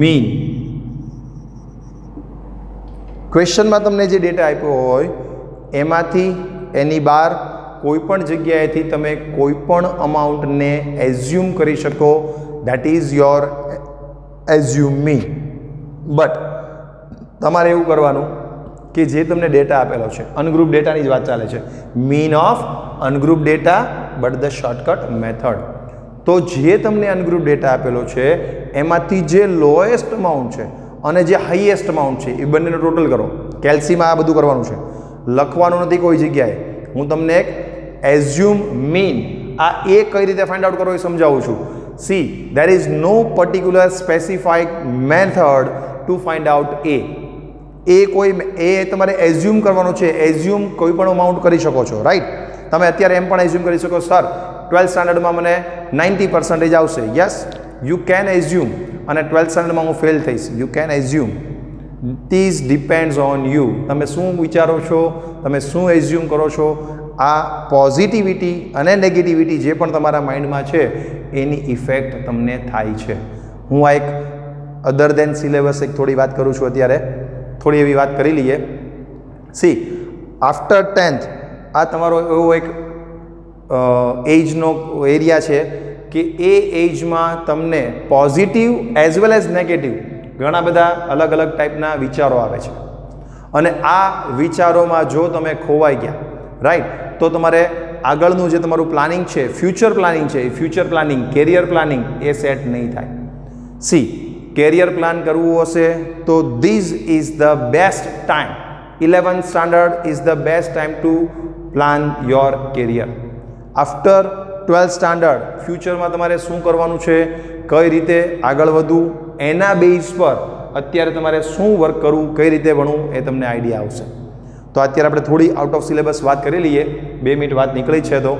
mean. Question में तमने जे data आप्यो होय એમાંથી એની બહાર કોઈપણ જગ્યાએથી તમે કોઈપણ અમાઉન્ટને એઝ્યુમ કરી શકો, દેટ ઇઝ યોર એઝ્યુમી. બટ તમારે એવું કરવાનું કે જે તમને ડેટા આપેલો છે, અનગ્રુપ ડેટાની જ વાત ચાલે છે, mean of ungroup data but the shortcut method. તો જે તમને અનગ્રુપ ડેટા આપેલો છે એમાંથી જે લોએસ્ટ અમાઉન્ટ છે અને જે હાઈએસ્ટ અમાઉન્ટ છે એ બંનેનો ટોટલ કરો. કેલ્સીમાં આ બધું કરવાનું છે, લખવાનું નથી કોઈ જગ્યાએ. હું તમને એક એઝ્યુમ મીન આ એ કઈ રીતે ફાઇન્ડ આઉટ કરો એ સમજાવું છું. See, there is no particular specified method to find out એ. તમારે એઝ્યુમ કરવાનો છે. એઝ્યુમ કોઈ પણ અમાઉન્ટ કરી શકો છો, રાઈટ? તમે અત્યારે એમ પણ એઝ્યુમ કરી શકો, સર 12th સ્ટાન્ડર્ડમાં મને 90% આવશે. Yes, you can assume. અને 12th સ્ટાન્ડર્ડમાં હું ફેલ થઈશ, you can assume. This depends on you. તમે શું વિચારો છો, તમે શું એઝ્યુમ કરો છો. આ પોઝિટિવિટી અને નેગેટિવિટી જે પણ તમારા માઇન્ડમાં છે એની ઇફેક્ટ તમને થાય છે. હું આ એક અધર દેન સિલેબસ એક થોડી વાત કરું છું અત્યારે, થોડી એવી વાત કરી લઈએ. સી, આફ્ટર 10th આ તમારો એવો એક એજનો એરિયા છે કે એ એજમાં તમને positive as well as negative ઘણા બધા અલગ અલગ ટાઈપના વિચારો આવે છે. અને આ વિચારોમાં જો તમે ખોવાઈ ગયા, રાઈટ, તો તમારે આગળનું જે તમારું પ્લાનિંગ છે, ફ્યુચર પ્લાનિંગ છે, એ ફ્યુચર પ્લાનિંગ, કેરિયર પ્લાનિંગ એ સેટ નહીં થાય. સી, કેરિયર પ્લાન કરવું હશે તો this is the best time. 11th standard is the best time to plan your career. After 12th standard ફ્યુચરમાં તમારે શું કરવાનું છે, કઈ રીતે આગળ વધવું, એના બેઝ પર અત્યારે તમારે શું વર્ક કરવું, કઈ રીતે ભણવું એ તમને આઈડિયા આવશે. તો અત્યારે આપણે થોડી આઉટ ઓફ સિલેબસ વાત કરી લઈએ. 2 મિનિટ વાત નીકળી છે તો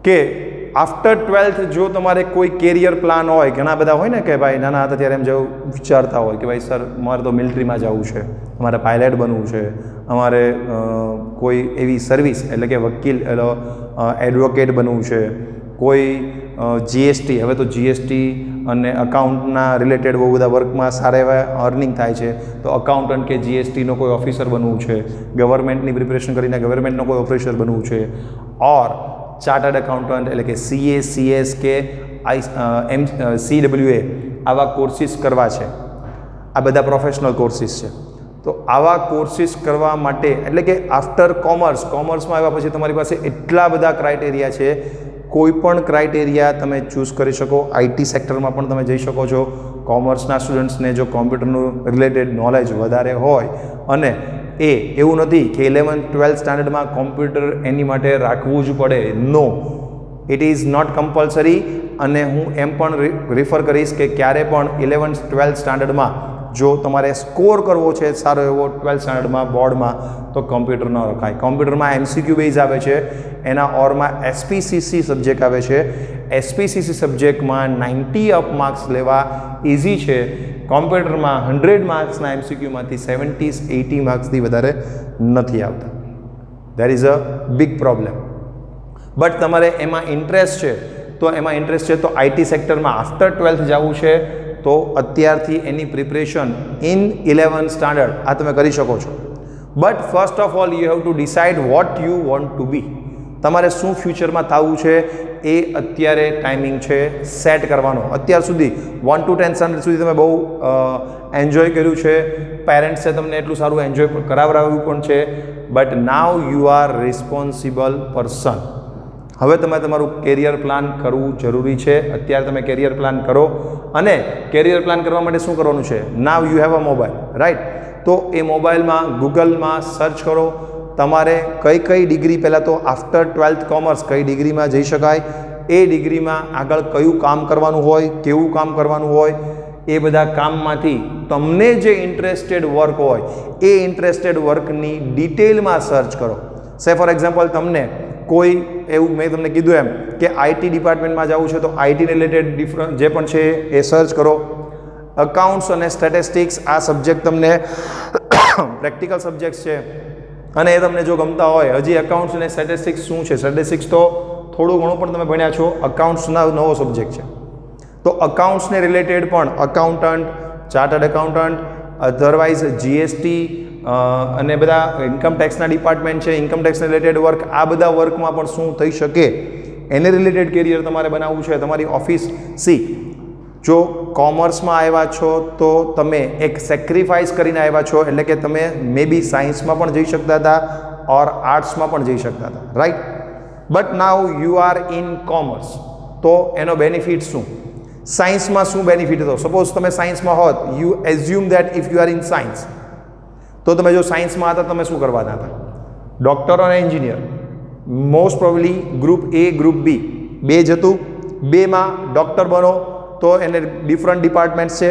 કે આફ્ટર 12th જો તમારે કોઈ કેરિયર પ્લાન હોય, ઘણા બધા હોય ને કે ભાઈ નાના હતા ત્યારે એમ જેવું વિચારતા હોય કે ભાઈ સર મારે તો મિલિટરીમાં જવું છે, અમારે પાયલટ બનવું છે, અમારે કોઈ એવી સર્વિસ એટલે કે વકીલ એડવોકેટ બનવું છે, કોઈ જીએસટી, હવે તો જીએસટી અને અકાઉન્ટના રિલેટેડ બહુ બધા વર્કમાં સારા એવા અર્નિંગ થાય છે, તો અકાઉન્ટન્ટ કે જીએસટીનો કોઈ ઓફિસર બનવું છે, ગવર્મેન્ટની પ્રિપરેશન કરીને ગવર્મેન્ટનો કોઈ ઓફિસર બનવું છે, ઓર ચાર્ટર્ડ એકાઉન્ટન્ટ એટલે કે સીએ, સીએસ કે CWA આવા કોર્સિસ કરવા છે. આ બધા પ્રોફેશનલ કોર્સિસ છે. તો આવા કોર્સિસ કરવા માટે એટલે કે આફ્ટર કોમર્સમાં આવ્યા પછી તમારી પાસે એટલા બધા ક્રાઇટેરિયા છે. કોઈ પણ ક્રાઇટેરિયા તમે ચૂઝ કરી શકો. આઈટી સેક્ટરમાં પણ તમે જઈ શકો છો. કોમર્સના સ્ટુડન્ટ્સને જો કોમ્પ્યુટરનું રિલેટેડ નોલેજ વધારે હોય, અને એવું નથી કે 11th-12th સ્ટાન્ડર્ડમાં કોમ્પ્યુટર એની માટે રાખવું જ પડે. નો, ઇટ ઇઝ નોટ કમ્પલસરી. અને હું એમ પણ રિફર કરીશ કે ક્યારે પણ 11th-12th સ્ટાન્ડર્ડમાં જો તમારે સ્કોર કરવો છે સારો એવો 12th સ્ટાન્ડર્ડમાં બોર્ડમાં, તો કોમ્પ્યુટર ન રખાય. કોમ્પ્યુટરમાં MCQ બેઝ આવે છે, એના ઓરમાં SPCC સબ્જેક્ટ આવે છે. SPCC સબ્જેક્ટમાં 90 અપ માર્ક્સ લેવા ઇઝી છે. કોમ્પ્યુટરમાં 100 માર્ક્સના MCQમાંથી 70-80 માર્ક્સથી વધારે નથી આવતા. There is a big problem. But તમારે એમાં ઇન્ટરેસ્ટ છે તો આઈટી સેક્ટરમાં આફ્ટર 12th જવું છે તો અત્યારથી એની પ્રિપરેશન ઇન 11th સ્ટાન્ડર્ડ આ તમે કરી શકો છો. But first of all you have to decide what you want to be. તમારે શું ફ્યુચરમાં થવું છે એ અત્યારે ટાઈમિંગ છે સેટ કરવાનો. અત્યાર સુધી 1 to 10 સ્ટાન્ડર્ડ સુધી તમે બહુ એન્જોય કર્યું છે, પેરેન્ટ્સે તમને એટલું સારું એન્જોય કરાવડાવ્યું પણ છે. But now you are responsible person. હવે તમે તમારું કેરિયર પ્લાન કરવું જરૂરી છે. અત્યારે તમે કેરિયર પ્લાન કરો, અને કેરિયર પ્લાન કરવા માટે શું કરવાનું છે? Now you have a mobile, right? તો એ મોબાઈલમાં ગૂગલમાં સર્ચ કરો. તમારે કઈ ડિગ્રી, પહેલાં તો આફ્ટર 12th કોમર્સ કઈ ડિગ્રીમાં જઈ શકાય, એ ડિગ્રીમાં આગળ કયું કામ કરવાનું હોય, કેવું કામ કરવાનું હોય, એ બધા કામમાંથી તમને જે ઇન્ટરેસ્ટેડ વર્ક હોય એ ઇન્ટરેસ્ટેડ વર્કની ડિટેલમાં સર્ચ કરો. સે ફોર એક્ઝામ્પલ તમને કોઈ એવું મેં તમને કીધું એમ કે આઈટી ડિપાર્ટમેન્ટમાં જવું છે તો આઈટી રિલેટેડ ડિફરન્ટ જે પણ છે એ સર્ચ કરો. અકાઉન્ટ્સ અને સ્ટેટિસ્ટિક્સ આ સબ્જેક્ટ તમને પ્રેક્ટિકલ સબ્જેક્ટ છે, અને એ તમને જો ગમતા હોય. હજી અકાઉન્ટ્સ અને સ્ટેટિસ્ટિક્સ શું છે? સ્ટેટિસ્ટિક્સ તો થોડું ઘણું પણ તમે ભણ્યા છો. અકાઉન્ટ્સના નવો સબ્જેક્ટ છે, તો અકાઉન્ટ્સને રિલેટેડ પણ accountant, chartered accountant, otherwise GST અને બધા ઇન્કમ ટેક્સના ડિપાર્ટમેન્ટ છે, ઇન્કમ ટેક્સને રિલેટેડ વર્ક, આ બધા વર્કમાં પણ શું થઈ શકે એને રિલેટેડ કેરિયર તમારે બનાવવું છે. તમારી ઓફિસ જો કોમર્સમાં આવ્યા છો તો તમે એક સેક્રિફાઈસ કરીને આવ્યા છો, એટલે કે તમે મે બી સાયન્સમાં પણ જઈ શકતા હતા ઓર આર્ટ્સમાં પણ જઈ શકતા હતા, right? But now you are in commerce, તો એનો બેનિફિટ શું? સાયન્સમાં શું બેનિફિટ હતો? સપોઝ તમે સાયન્સમાં હોત, you assume that if you are in science, તો તમે જો સાયન્સમાં હતા તમે શું કરવાના હતા? ડૉક્ટર અને engineer. Most probably group A, group B બે જ હતું. બેમાં ડૉક્ટર બનો તો એને ડિફરન્ટ ડિપાર્ટમેન્ટ્સ છે,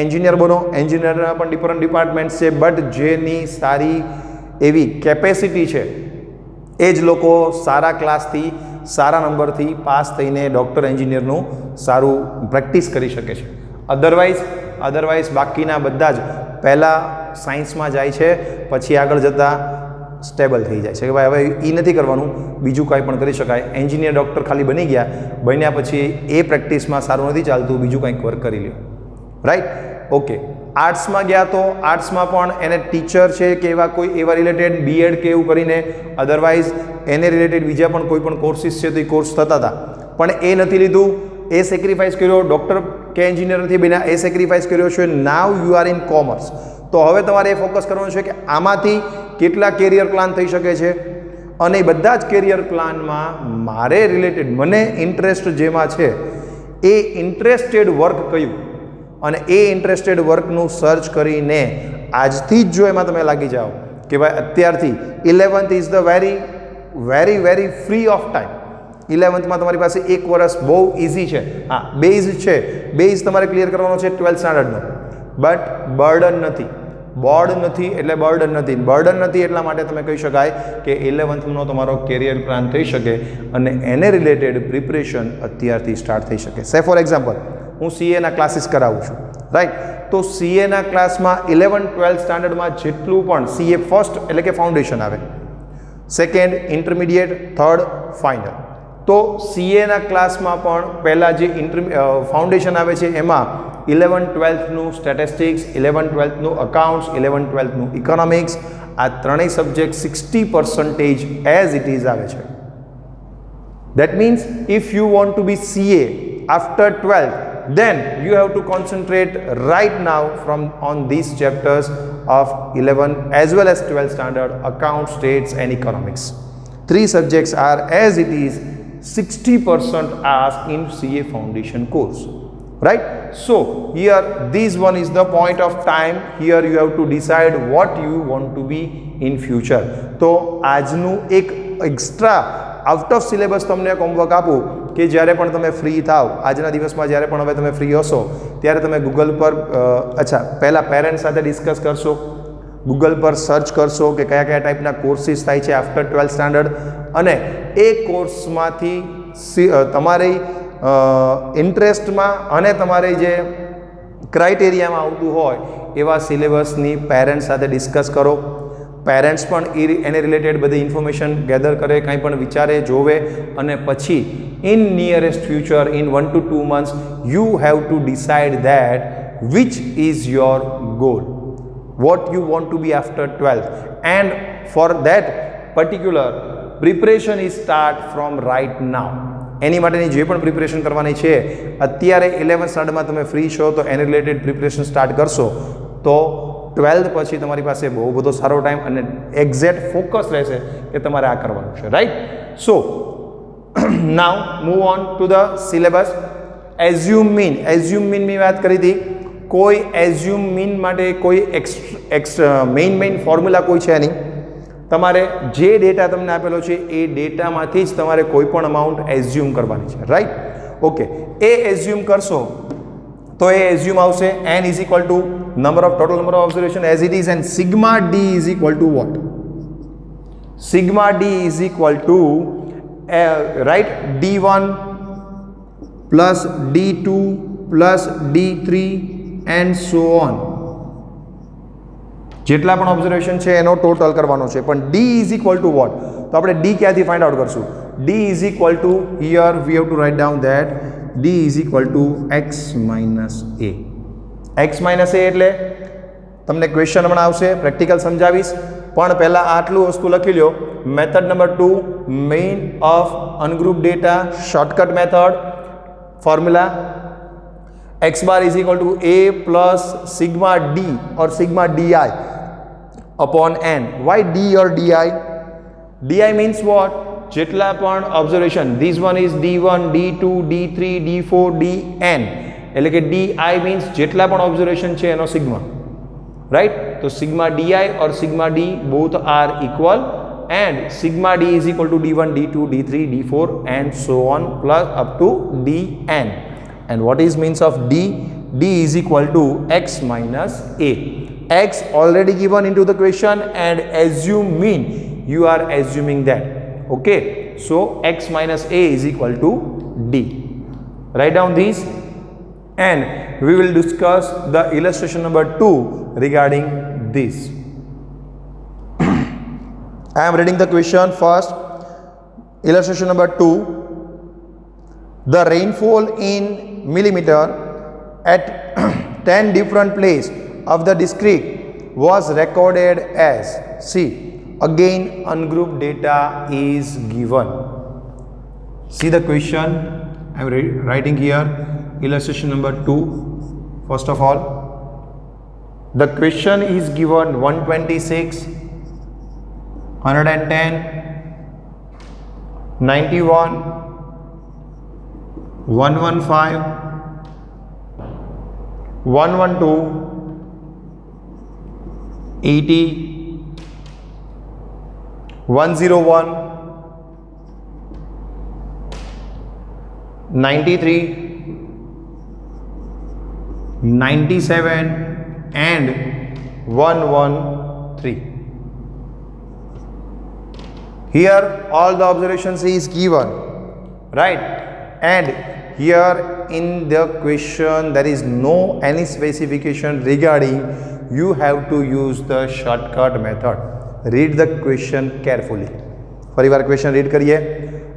એન્જિનિયર બનો, એન્જિનિયરના પણ ડિફરન્ટ ડિપાર્ટમેન્ટ્સ છે. બટ જેની સારી એવી કેપેસિટી છે એ જ લોકો સારા ક્લાસથી, સારા નંબરથી પાસ થઈને ડૉક્ટર, એન્જિનિયરનું સારું પ્રેક્ટિસ કરી શકે છે. અધરવાઇઝ બાકીના બધા જ પહેલાં સાયન્સમાં જાય છે, પછી આગળ જતાં સ્ટેબલ થઈ જાય છે કે ભાઈ હવે એ નથી કરવાનું, બીજું કાંઈ પણ કરી શકાય. એન્જિનિયર, ડૉક્ટર ખાલી બન્યા પછી એ પ્રેક્ટિસમાં સારું નથી ચાલતું, બીજું કંઈક વર્ક કરી લ્યો, રાઈટ? ઓકે. આર્ટ્સમાં ગયા તો આર્ટ્સમાં પણ એને ટીચર છે કે એવા રિલેટેડ બીએડ કે એવું કરીને, અધરવાઇઝ એને રિલેટેડ બીજા પણ કોઈ પણ કોર્સિસ છે તો એ કોર્સ થતા હતા, પણ એ નથી લીધું. એ સેક્રિફાઈસ કર્યો. ડૉક્ટર કે એન્જિનિયર નથી બન્યા, એ સેક્રિફાઈસ કર્યો છે. Now you are in commerce. તો હવે તમારે એ ફોકસ કરવાનું છે કે આમાંથી કેટલા કેરિયર પ્લાન થઈ શકે છે, અને બધા જ કેરિયર પ્લાનમાં મારે રિલેટેડ, મને ઇન્ટરેસ્ટ જેમાં છે એ ઇન્ટરેસ્ટેડ વર્ક કયું, અને એ ઇન્ટરેસ્ટેડ વર્કનું સર્ચ કરીને આજથી જ જો એમાં તમે લાગી જાઓ કે ભાઈ અત્યારથી 11th is the very free of time. 11thમાં તમારી પાસે 1 વર્ષ બહુ ઇઝી છે. હા, બેઝ તમારે ક્લિયર કરવાનો છે 12th સ્ટાન્ડર્ડનો, બટ બર્ડન નથી. બોર્ડ નથી એટલે બર્ડન નથી, બર્ડન નથી એટલા માટે તમે કહી શકાય કે 11thનો તમારો કેરિયર પ્લાન થઈ શકે અને એને રિલેટેડ પ્રિપરેશન અત્યારથી સ્ટાર્ટ થઈ શકે. સે ફોર એક્ઝામ્પલ હું સીએના ક્લાસીસ કરાવું છું, રાઈટ? તો સીએના ક્લાસમાં 11-12 સ્ટાન્ડર્ડમાં જેટલું પણ સીએ ફર્સ્ટ એટલે કે ફાઉન્ડેશન આવે, સેકન્ડ ઇન્ટરમીડિયેટ, થર્ડ ફાઇનલ. તો સીએના ક્લાસમાં પણ પહેલાં જે ફાઉન્ડેશન આવે છે એમાં 11-12નું સ્ટેટિસ્ટિક્સ, 11-12નું અકાઉન્ટ્સ, 11-12નું ઇકોનોમિક્સ, આ ત્રણેય સબ્જેક્ટ 60% એઝ ઇટ ઇઝ આવે છે. That means if you want to be CA after 12th, then you have to concentrate right now on these chapters of 11 as well as 12th standard, account, states and economics. Three subjects are as it is 60% asked in CA foundation course, right? So here this one is the point of time. Here you have to decide what you want to be in future. તો આજનું એક extra out of syllabus તમને એક homework આપું કે જ્યારે પણ તમે ફ્રી થાવ, આજના દિવસમાં જ્યારે પણ હવે તમે ફ્રી હશો ત્યારે તમે ગૂગલ પર પહેલાં પેરેન્ટ્સ સાથે ડિસ્કસ કરશો, ગૂગલ પર સર્ચ કરશો કે કયા કયા ટાઈપના કોર્સીસ થાય છે આફ્ટર 12th સ્ટાન્ડર્ડ, અને એ કોર્સમાંથી તમારી ઇન્ટરેસ્ટમાં અને તમારી જે ક્રાઇટેરિયામાં આવતું હોય એવા સિલેબસની પેરેન્ટ્સ સાથે ડિસ્કસ કરો. પેરેન્ટ્સ પણ એને રિલેટેડ બધી ઇન્ફોર્મેશન ગેધર કરે, કંઈ પણ વિચારે, જોવે, અને પછી in nearest future in 1 to 2 months you have to decide that which is your goal, what you want to be after 12th, and for that particular preparation is start from right now. એની માટેની જે પણ preparation કરવાની છે અત્યારે 11th સ્ટાન્ડર્ડમાં તમે free છો તો એને રિલેટેડ પ્રિપરેશન સ્ટાર્ટ કરશો તો 12th પછી તમારી પાસે બહુ બધો સારો ટાઈમ અને એક્ઝેક્ટ ફોકસ રહેશે કે તમારે આ કરવાનું છે, right? So now move on to the syllabus. Assume મીનની વાત કરી હતી. કોઈ એઝ્યુમ મીન માટે કોઈ મેઇન ફોર્મ્યુલા કોઈ છે નહીં. તમારે જે ડેટા તમને આપેલો છે એ ડેટામાંથી જ તમારે કોઈ પણ અમાઉન્ટ એઝ્યુમ કરવાની છે, રાઈટ? ઓકે, એ એઝ્યુમ કરશો તો એ એઝ્યુમ આવશે n is equal two total number of observation as it is, and sigma d is equal to what? Sigma d is equal to right, d1 plus d2 plus d3 and so on. જેટલા પણ observation છે એનો total કરવાનો છે, પણ d is equal to what? તો આપણે d ક્યાંથી ફાઇન્ડ આઉટ કરશું? d is equal to, here we have to write down that d is equal to x minus a. x minus a એટલે તમને ક્વેશ્ચન હમણાં આવશે, પ્રેક્ટિકલ સમજાવીશ, પણ પહેલાં આટલું વસ્તુ લખી લો. Method number 2, mean of ungroup data, shortcut method, formula x bar is equal to a plus sigma d or sigma di upon n. Why d or di? di means what? જેટલા પણ observation, this one is d1, d2, d3, d4, dn, એટલે કે di means જેટલા પણ observation છે એનો sigma, right? તો sigma di or sigma d both are equal, and sigma d is equal to d1, d2, d3, d4 and so on plus up to dn. And what is means of d? d is equal to x minus a. x already given into the question, and assume mean you are assuming that. Okay, so x minus a is equal to d. Write down these and we will discuss the illustration number 2 regarding this. I am reading the question first. Illustration number 2. The rainfall in millimeter at 10 different places of the district was recorded as. See, again ungrouped data is given. See the question I am writing here, illustration number 2. First of all, the question is given 126, 110, 91, 115, 112, 80, 101, 93, 97 and 113. Here all the observations is given, right? And here in the question there is no any specification regarding you have to use the shortcut method. Read the question carefully. ફરીવાર question read કરીએ.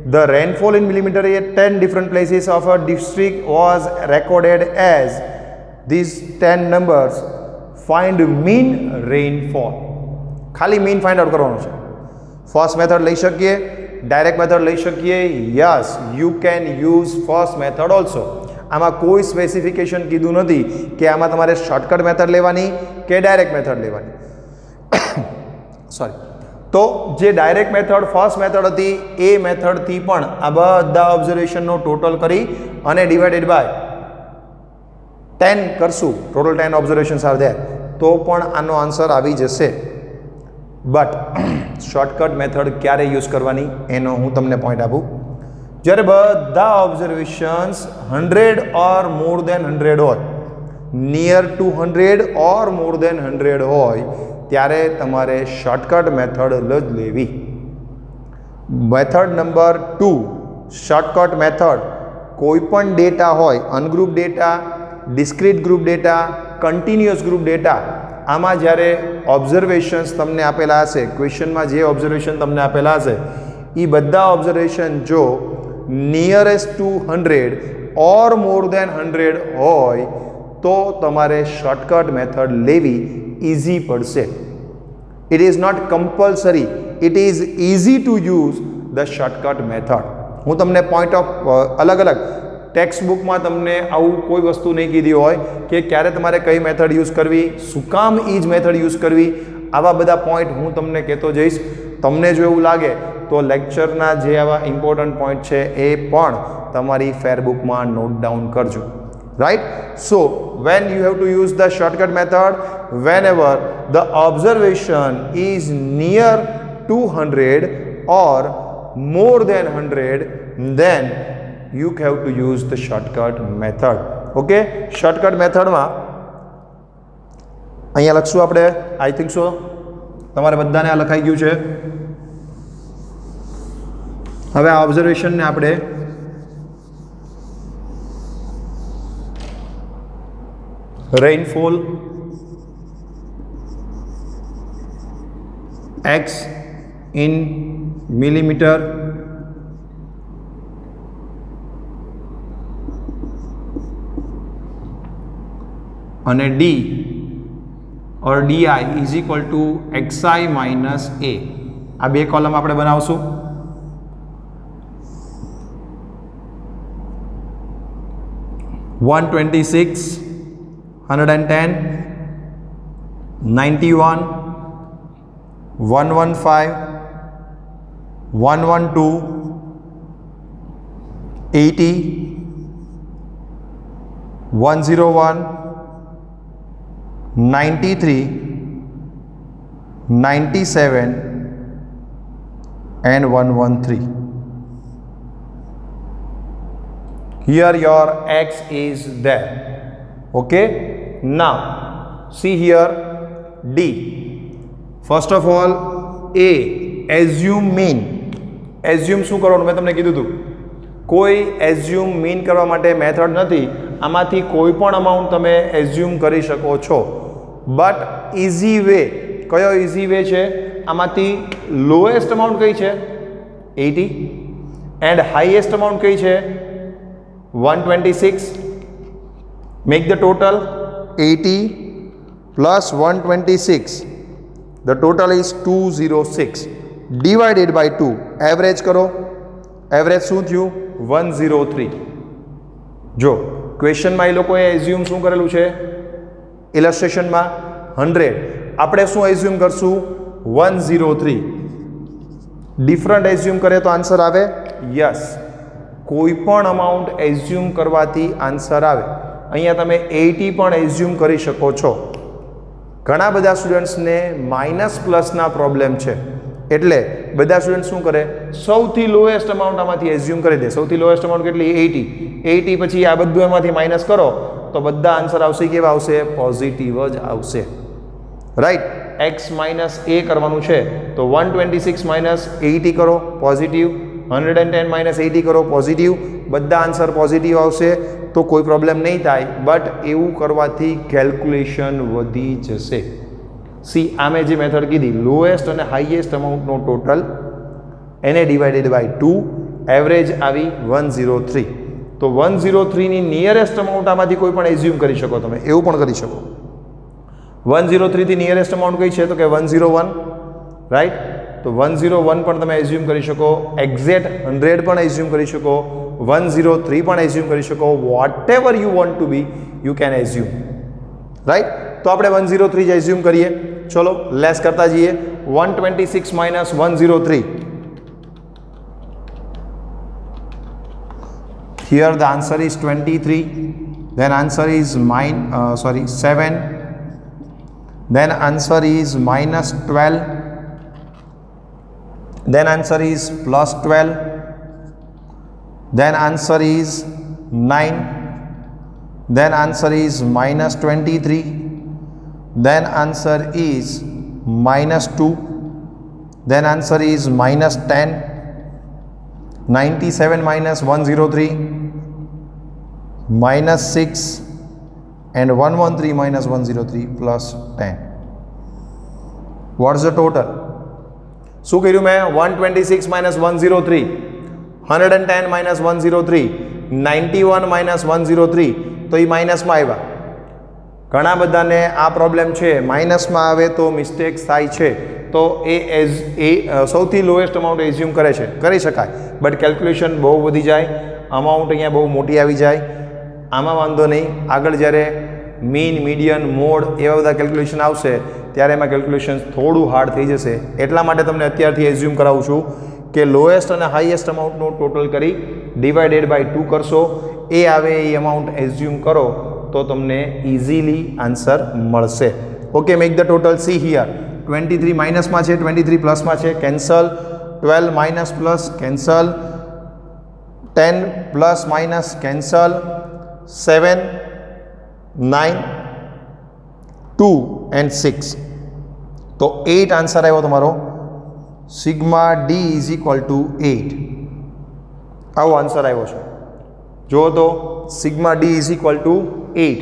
The rainfall in millimeter at 10 different places of a district was recorded as these 10 numbers. Find mean rainfall. ખાલી mean find out કરવાનો છે. First method લઈ શકીએ, direct method લઈ શકીએ. Yes, you can use first method also. આમાં કોઈ specification કીધું નથી કે આમાં તમારે શોર્ટકટ મેથડ લેવાની કે ડાયરેક્ટ મેથડ લેવાની. સોરી. તો જે ડાયરેક્ટ મેથડ ફર્સ્ટ મેથડ હતી એ મેથડથી પણ આ બધા ઓબ્ઝર્વેશનનો ટોટલ કરી અને ડિવાઇડેડ બાય 10 કરશું, ટોટલ 10 ઓબ્ઝર્વેશન્સ આર ધેર, તો પણ આનો આન્સર આવી જશે. બટ શોર્ટકટ મેથડ ક્યારે યુઝ કરવાની એનો હું તમને પોઈન્ટ આપું. જ્યારે બધા ઓબ્ઝર્વેશન્સ 100 ઓર મોર દેન 100 હોય, નિયર ટુ 100 ઓર મોર દેન 100 હોય, ત્યારે તમારે શોર્ટકટ મેથડ જ લેવી. Method number 2, shortcut method. કોઈ પણ ડેટા હોય, ungroup data, discrete group data, continuous group data, આમાં જ્યારે ઓબ્ઝર્વેશન્સ તમને આપેલા હશે, ક્વેશ્ચનમાં જે ઓબ્ઝર્વેશન તમને આપેલા હશે એ બધા ઓબ્ઝર્વેશન જો નિયરેસ્ટ ટુ 100 ઓર મોર દેન 100 હોય તો તમારે શોર્ટકટ મેથડ લેવી ઇઝી પડશે. It is not compulsory, it is easy to use the shortcut method. હું તમને પોઈન્ટ ઓફ અલગ અલગ ટેક્સ્ટ બુકમાં તમને આવું કોઈ વસ્તુ નહીં કીધી હોય કે ક્યારે તમારે કઈ મેથડ યુઝ કરવી, શું કામ એ જ મેથડ યુઝ કરવી, આવા બધા પોઈન્ટ હું તમને કહેતો જઈશ. તમને જો એવું લાગે તો લેક્ચરના જે આવા ઇમ્પોર્ટન્ટ પોઈન્ટ છે એ પણ તમારી ફેરબુકમાં નોટ ડાઉન કરજો. Right? So when you have to use the shortcut method, whenever the observation is near 200 or more than 100, then you have to use the shortcut method. Okay, shortcut method માં અહીંયા લખશું આપણે. I think so તમારે બધાને આ લખાઈ ગયું છે. હવે આ ઓબ્ઝર્વેશનને આપણે રેઇનફોલ x in millimeter અને d or di is equal to xi minus a. આ બે કોલમ આપણે બનાવશું. $126, $110, $91, $115, $112, $80, $101, 93, 97 and 113. Here your x is there. Okay, now see here D. First of all A, assume mean. Assume શું કરવાનું મેં તમને કીધું હતું, કોઈ assume mean કરવા માટે મેથડ નથી. આમાંથી કોઈ પણ અમાઉન્ટ તમે assume કરી શકો છો. બટ ઇઝી વે કયો ઇઝી વે છે? આમાંથી લોએસ્ટ અમાઉન્ટ કઈ છે? 80 એન્ડ હાઈએસ્ટ અમાઉન્ટ કઈ છે? 126. Make the total 80 plus 126. The total is 206 divided by 2. Average કરો. એવરેજ શું થયું? 103. જો ક્વેશ્ચનમાં એ લોકોએ એઝ્યુમ શું કરેલું છે? ઇલસ્ટ્રેશનમાં 100. આપણે શું એઝ્યુમ કરશું? 103. ડિફરન્ટ એઝ્યુમ કરે તો આન્સર આવે? યસ. કોઈ પણ અમાઉન્ટ એઝ્યુમ કરવાથી આન્સર આવે. અહીંયા તમે 80 પણ એઝ્યુમ કરી શકો છો. ઘણા બધા સ્ટુડન્ટ્સને માઇનસ પ્લસના પ્રોબ્લેમ છે, એટલે બધા સ્ટુડન્ટ શું કરે? સૌથી લોએસ્ટ અમાઉન્ટ આમાંથી એઝ્યુમ કરી દે. સૌથી લોએસ્ટ અમાઉન્ટ કેટલી? 80. 80 પછી આ બધું એમાંથી માઇનસ કરો તો બધા આન્સર આવશે કેવા આવશે? પોઝિટિવ જ આવશે. રાઈટ. x માઇનસ a કરવાનું છે તો 126 માઇનસ 80 કરો પોઝિટિવ, 110 માઇનસ 80 કરો પોઝિટિવ, બધા આન્સર પોઝિટિવ આવશે તો કોઈ પ્રોબ્લેમ નહીં થાય. બટ એવું કરવાથી કેલ્ક્યુલેશન વધી જશે. સી આ મેં જે મેથડ કીધી, લોએસ્ટ અને હાઈએસ્ટ અમાઉન્ટનો ટોટલ એને ડિવાઇડેડ બાય 2, એવરેજ આવી 103. તો 103ની નિયરેસ્ટ અમાઉન્ટ આમાંથી કોઈ પણ એઝ્યુમ કરી શકો તમે, એવું પણ કરી શકો. 103 થી નિયરેસ્ટ અમાઉન્ટ કઈ છે તો કે 101, રાઈટ. તો 101 પણ તમે એઝ્યુમ કરી શકો, એક્ઝેક્ટ 100 પણ એઝ્યુમ કરી શકો, 103 પણ એઝ્યુમ કરી શકો, whatever you want to be you can assume, right. તો આપણે 103 જ એઝ્યુમ કરીએ. ચલો લેસ કરતા જઈએ. 126 minus 103. Here the answer is 23, then answer is 7, then answer is minus 12, then answer is plus 12, then answer is 9, then answer is minus 23, then answer is minus 2, then answer is minus 10, 97 minus 103, minus 6, and 113 minus 103 plus 10. What's the total? શું કર્યું મેં? 126 minus 103, 110 minus 103, 91 minus 103. તો એ માઇનસમાં આવ્યા. ઘણા બધાને આ problem છે, માઇનસમાં આવે તો મિસ્ટેક્સ થાય છે. તો એ સૌથી લોએસ્ટ અમાઉન્ટ એઝ્યુમ કરે છે, કરી શકાય. બટ કેલ્ક્યુલેશન બહુ વધી જાય, અમાઉન્ટ અહીંયા બહુ મોટી આવી જાય. આમાં વાંધો નહીં. આગળ જ્યારે મીન, મીડિયન, મોડ એવા બધા કેલ્ક્યુલેશન આવશે ત્યારે એમાં કેલ્ક્યુલેશન થોડું હાર્ડ થઈ જશે. એટલા માટે તમને અત્યારથી એઝ્યુમ કરાવું છું કે લોએસ્ટ અને હાઈએસ્ટ અમાઉન્ટનું ટોટલ કરી ડિવાઇડેડ બાય 2 કરશો. એ આવે એ અમાઉન્ટ એઝ્યુમ કરો તો તમને ઇઝીલી આન્સર મળશે. Okay, make the total. C here 23 માઇનસમાં છે, 23 પ્લસમાં છે, cancel. 12 minus plus cancel, 10 plus minus cancel, 7, 9, 2 and 6. તો 8 આન્સર આવ્યો તમારો. Sigma D is equal two 8. આવો આન્સર આવ્યો છે. જુઓ તો sigma D is equal two 8.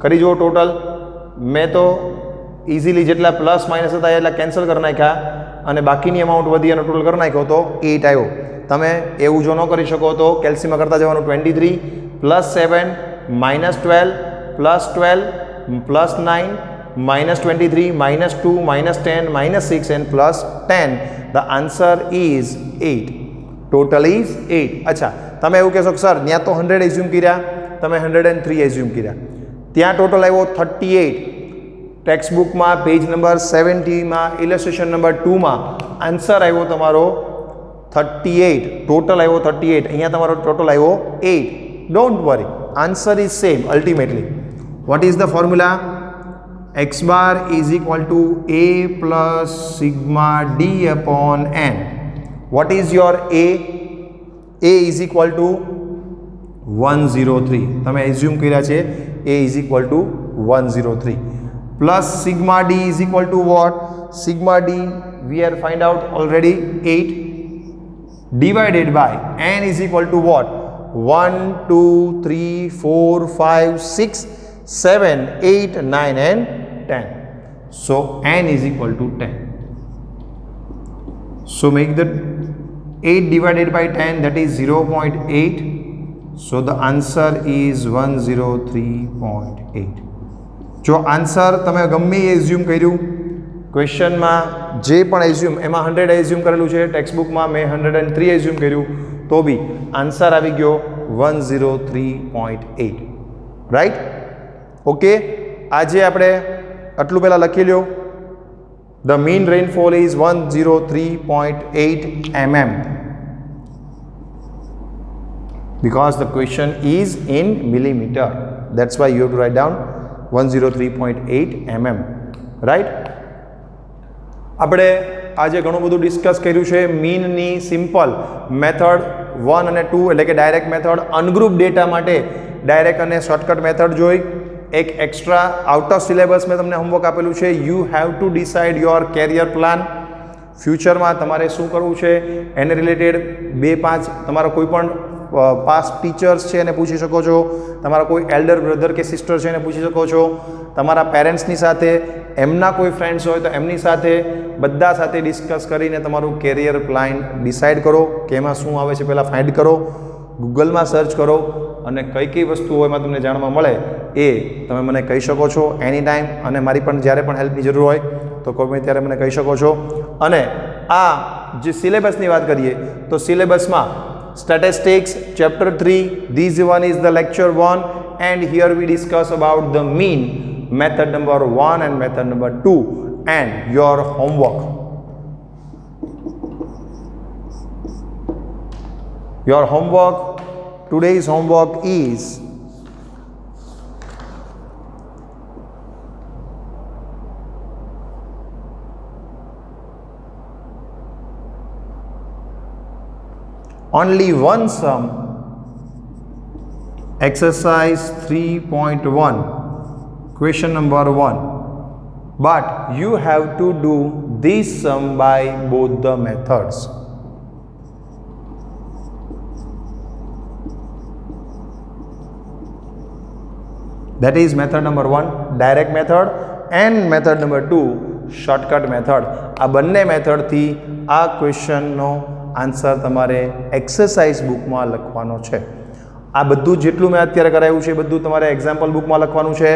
કરી જુઓ ટોટલ. મેં તો ઇઝીલી જેટલા પ્લસ માઇનસ હતા એટલા કેન્સલ કરી નાખ્યા અને બાકીની અમાઉન્ટ વધી અને ટોટલ કરી નાખ્યો તો 8 આવ્યો. તમે એવું જો ન કરી શકો તો કેલ્સીમાં કરતા જવાનું. 23 plus 7 minus 12 plus 12 plus 9 minus 23 minus 2 minus 10 minus 6 and plus 10. The answer is 8. Total is 8. અચ્છા, તમે એવું કહેશો કે સર ત્યાં તો 100 એઝ્યુમ કર્યા, તમે 103 એઝ્યુમ કર્યા. ત્યાં ટોટલ આવ્યો 38. ટેક્સ્ટ બુકમાં પેજ નંબર 70માં ઇલસ્ટ્રેશન નંબર 2માં આન્સર આવ્યો તમારો 38. ટોટલ આવ્યો 38. અહીંયા તમારો ટોટલ આવ્યો 8. Don't worry, answer is same ultimately. What is the formula? x bar is equal to a plus sigma d upon n. What is your a? A is equal to 103. તમે assume કર્યા છે a is equal to 103 plus sigma d is equal to what? Sigma d we are find out already 8 divided by n is equal to what? 1, 2, 3, 4, 5, 6, 7, 8, 9 and 10. So n is equal to 10. So make the 8 divided by 10, that is 0.8. So the answer is 103.8. જો answer તમે ગમે assume કર્યું, ક્વેશ્ચનમાં જે પણ assume, એમાં 100 assume કરેલું છે, text બુકમાં મેં 103 એઝ્યુમ કર્યું તો બી આન્સર આવી ગયો 103.8. રાઈટ? ઓકે, આજે આપણે આટલું પહેલાં લખી લ્યો. The mean rainfall is 103.8 mm because the question is in millimeter. That's why you have to write down 103.8 mm. Right? આપણે આજે ઘણું બધું ડિસ્કસ કર્યું છે. મીનની સિમ્પલ મેથડ 1 અને 2 એટલે કે ડાયરેક્ટ મેથડ, અનગ્રુપ ડેટા માટે ડાયરેક્ટ અને શોર્ટકટ મેથડ જોઈ, એક એક્સ્ટ્રા આઉટ ઓફ સિલેબસ મેં તમને હોમવર્ક આપેલું છે. You have to decide your career plan. ફ્યુચરમાં તમારે શું કરવું છે એને રિલેટેડ 2-5 તમારા કોઈ પણ પાસ્ટ ટીચર્સ છે એને પૂછી શકો છો, તમારા કોઈ એલ્ડર બ્રધર કે સિસ્ટર છે એને પૂછી શકો છો, તમારા પેરેન્ટ્સની સાથે, એમના કોઈ ફ્રેન્ડ્સ હોય તો એમની સાથે, બધા સાથે ડિસ્કસ કરીને તમારું કેરિયર પ્લાન ડિસાઇડ કરો કે એમાં શું આવે છે પહેલાં ફાઇન્ડ કરો, ગૂગલમાં સર્ચ કરો અને કઈ કઈ વસ્તુઓ એમાં તમને જાણવા મળે એ તમે મને કહી શકો છો એની ટાઈમ. અને મારી પણ જ્યારે પણ હેલ્પની જરૂર હોય તો કોઈ ત્યારે મને કહી શકો છો. અને આ જે સિલેબસની વાત કરીએ તો સિલેબસમાં statistics chapter 3, this one is the lecture 1 and here we discuss about the mean, method number 1 and method number 2 and your homework. Your homework, today's homework is only one sum, exercise 3.1, question number 1, but you have to do this sum by both the methods. That is method number 1, direct method, and method number 2, shortcut method. આ બંને મેથડથી આ ક્વેશ્ચનનો answer તમારે exercise બુકમાં લખવાનો છે. આ બધું જેટલું મેં અત્યારે કરાવ્યું છે એ બધું તમારે એક્ઝામ્પલ બુકમાં લખવાનું છે.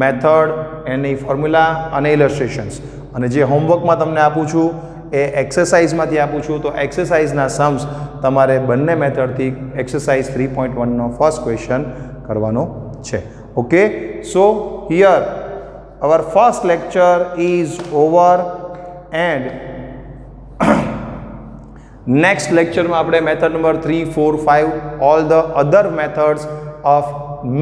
મેથડ, એની ફોર્મ્યુલા અને ઇલસ્ટ્રેશન્સ. અને જે હોમવર્કમાં તમને આપું છું એ એક્સરસાઇઝમાંથી આપું છું. તો એક્સરસાઇઝના સમ્સ તમારે બંને મેથડથી એક્સરસાઇઝ 3.1નો ફર્સ્ટ ક્વેશ્ચન કરવાનો છે. Okay, so here our first lecture is over and next lecture માં આપણે method number 3, 4, 5 all the other methods of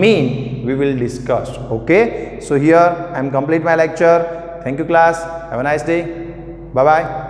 mean we will discuss. Okay, so here I am complete my lecture. Thank you class, have a nice day, bye bye.